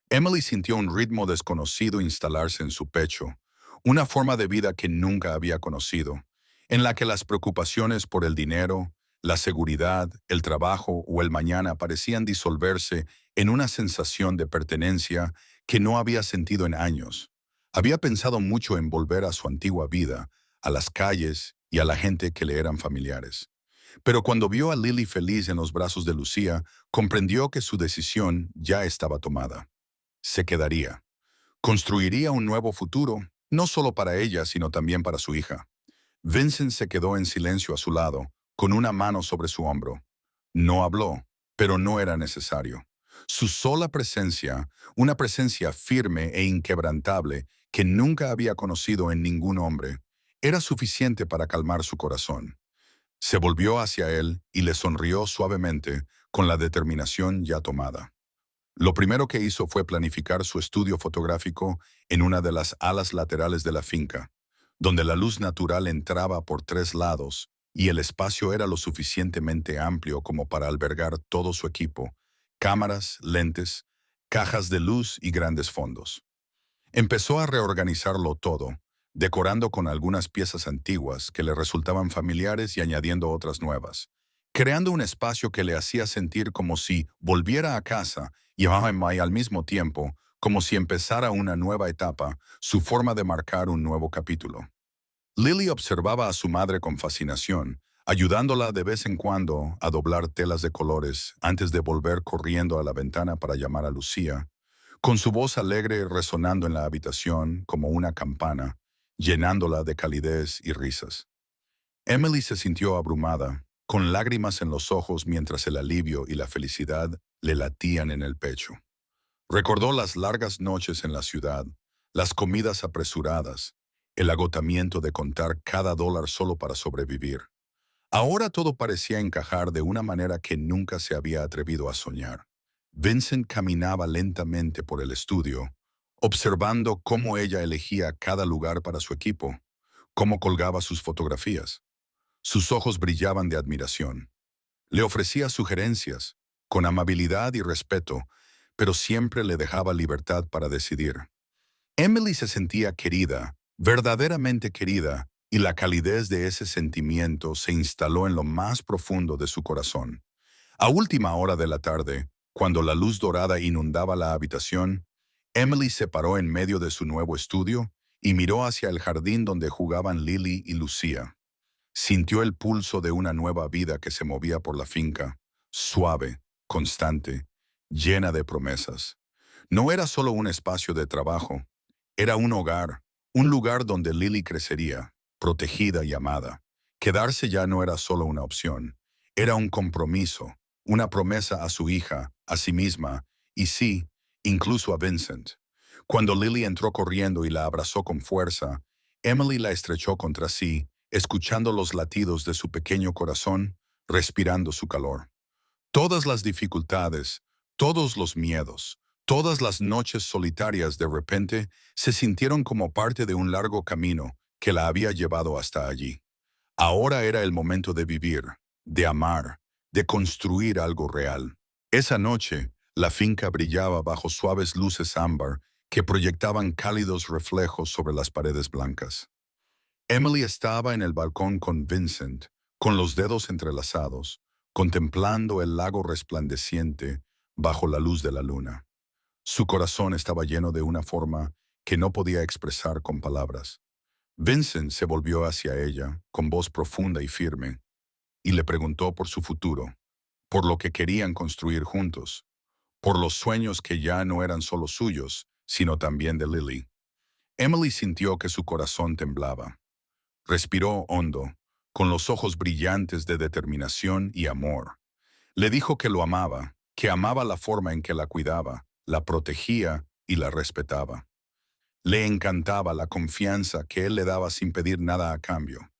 Emily sintió un ritmo desconocido instalarse en su pecho, una forma de vida que nunca había conocido, en la que las preocupaciones por el dinero, la seguridad, el trabajo o el mañana parecían disolverse en una sensación de pertenencia que no había sentido en años. Había pensado mucho en volver a su antigua vida, a las calles y a la gente que le eran familiares. Pero cuando vio a Lily feliz en los brazos de Lucía, comprendió que su decisión ya estaba tomada. Se quedaría. Construiría un nuevo futuro, no solo para ella, sino también para su hija. Vincent se quedó en silencio a su lado, con una mano sobre su hombro. No habló, pero no era necesario. Su sola presencia, una presencia firme e inquebrantable que nunca había conocido en ningún hombre, era suficiente para calmar su corazón. Se volvió hacia él y le sonrió suavemente, con la determinación ya tomada. Lo primero que hizo fue planificar su estudio fotográfico en una de las alas laterales de la finca, donde la luz natural entraba por tres lados y el espacio era lo suficientemente amplio como para albergar todo su equipo: cámaras, lentes, cajas de luz y grandes fondos. Empezó a reorganizarlo todo, decorando con algunas piezas antiguas que le resultaban familiares y añadiendo otras nuevas, creando un espacio que le hacía sentir como si volviera a casa y al mismo tiempo como si empezara una nueva etapa, su forma de marcar un nuevo capítulo. Lily observaba a su madre con fascinación, ayudándola de vez en cuando a doblar telas de colores antes de volver corriendo a la ventana para llamar a Lucía, con su voz alegre resonando en la habitación como una campana, llenándola de calidez y risas. Emily se sintió abrumada, con lágrimas en los ojos mientras el alivio y la felicidad le latían en el pecho. Recordó las largas noches en la ciudad, las comidas apresuradas, el agotamiento de contar cada dólar solo para sobrevivir. Ahora todo parecía encajar de una manera que nunca se había atrevido a soñar. Vincent caminaba lentamente por el estudio, observando cómo ella elegía cada lugar para su equipo, cómo colgaba sus fotografías. Sus ojos brillaban de admiración. Le ofrecía sugerencias, con amabilidad y respeto, pero siempre le dejaba libertad para decidir. Emily se sentía querida, verdaderamente querida, y la calidez de ese sentimiento se instaló en lo más profundo de su corazón. A última hora de la tarde, cuando la luz dorada inundaba la habitación, Emily se paró en medio de su nuevo estudio y miró hacia el jardín donde jugaban Lily y Lucía. Sintió el pulso de una nueva vida que se movía por la finca, suave, constante, llena de promesas. No era solo un espacio de trabajo, era un hogar, un lugar donde Lily crecería, protegida y amada. Quedarse ya no era solo una opción, era un compromiso, una promesa a su hija, a sí misma, y sí, incluso a Vincent. Cuando Lily entró corriendo y la abrazó con fuerza, Emily la estrechó contra sí, escuchando los latidos de su pequeño corazón, respirando su calor. Todas las dificultades, todos los miedos, todas las noches solitarias de repente se sintieron como parte de un largo camino que la había llevado hasta allí. Ahora era el momento de vivir, de amar, de construir algo real. Esa noche, la finca brillaba bajo suaves luces ámbar que proyectaban cálidos reflejos sobre las paredes blancas. Emily estaba en el balcón con Vincent, con los dedos entrelazados, contemplando el lago resplandeciente, bajo la luz de la luna. Su corazón estaba lleno de una forma que no podía expresar con palabras. Vincent se volvió hacia ella, con voz profunda y firme, y le preguntó por su futuro, por lo que querían construir juntos, por los sueños que ya no eran solo suyos, sino también de Lily. Emily sintió que su corazón temblaba. Respiró hondo, con los ojos brillantes de determinación y amor. Le dijo que lo amaba, que amaba la forma en que la cuidaba, la protegía y la respetaba. Le encantaba la confianza que él le daba sin pedir nada a cambio.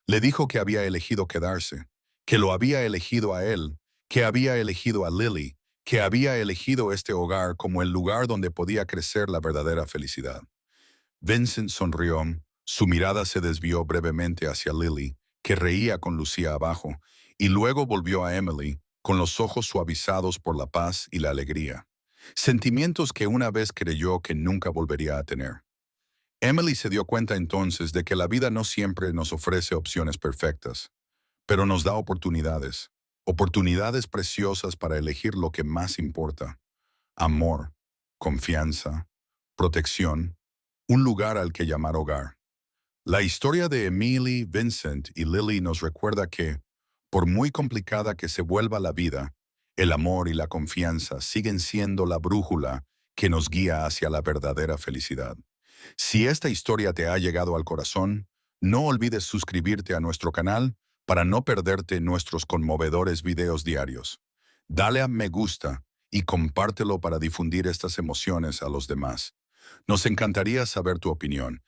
Le dijo que había elegido quedarse, que lo había elegido a él, que había elegido a Lily, que había elegido este hogar como el lugar donde podía crecer la verdadera felicidad. Vincent sonrió, su mirada se desvió brevemente hacia Lily, que reía con Lucía abajo, y luego volvió a Emily, con los ojos suavizados por la paz y la alegría. Sentimientos que una vez creyó que nunca volvería a tener. Emily se dio cuenta entonces de que la vida no siempre nos ofrece opciones perfectas, pero nos da oportunidades, oportunidades preciosas para elegir lo que más importa: amor, confianza, protección, un lugar al que llamar hogar. La historia de Emily, Vincent y Lily nos recuerda que, por muy complicada que se vuelva la vida, el amor y la confianza siguen siendo la brújula que nos guía hacia la verdadera felicidad. Si esta historia te ha llegado al corazón, no olvides suscribirte a nuestro canal para no perderte nuestros conmovedores videos diarios. Dale a me gusta y compártelo para difundir estas emociones a los demás. Nos encantaría saber tu opinión.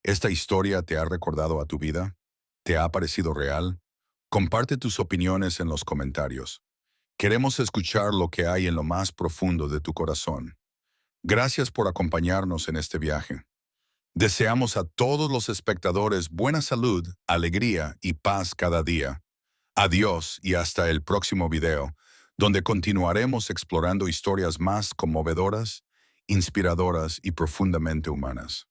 ¿Esta historia te ha recordado a tu vida? ¿Te ha parecido real? Comparte tus opiniones en los comentarios. Queremos escuchar lo que hay en lo más profundo de tu corazón. Gracias por acompañarnos en este viaje. Deseamos a todos los espectadores buena salud, alegría y paz cada día. Adiós y hasta el próximo video, donde continuaremos explorando historias más conmovedoras, inspiradoras y profundamente humanas.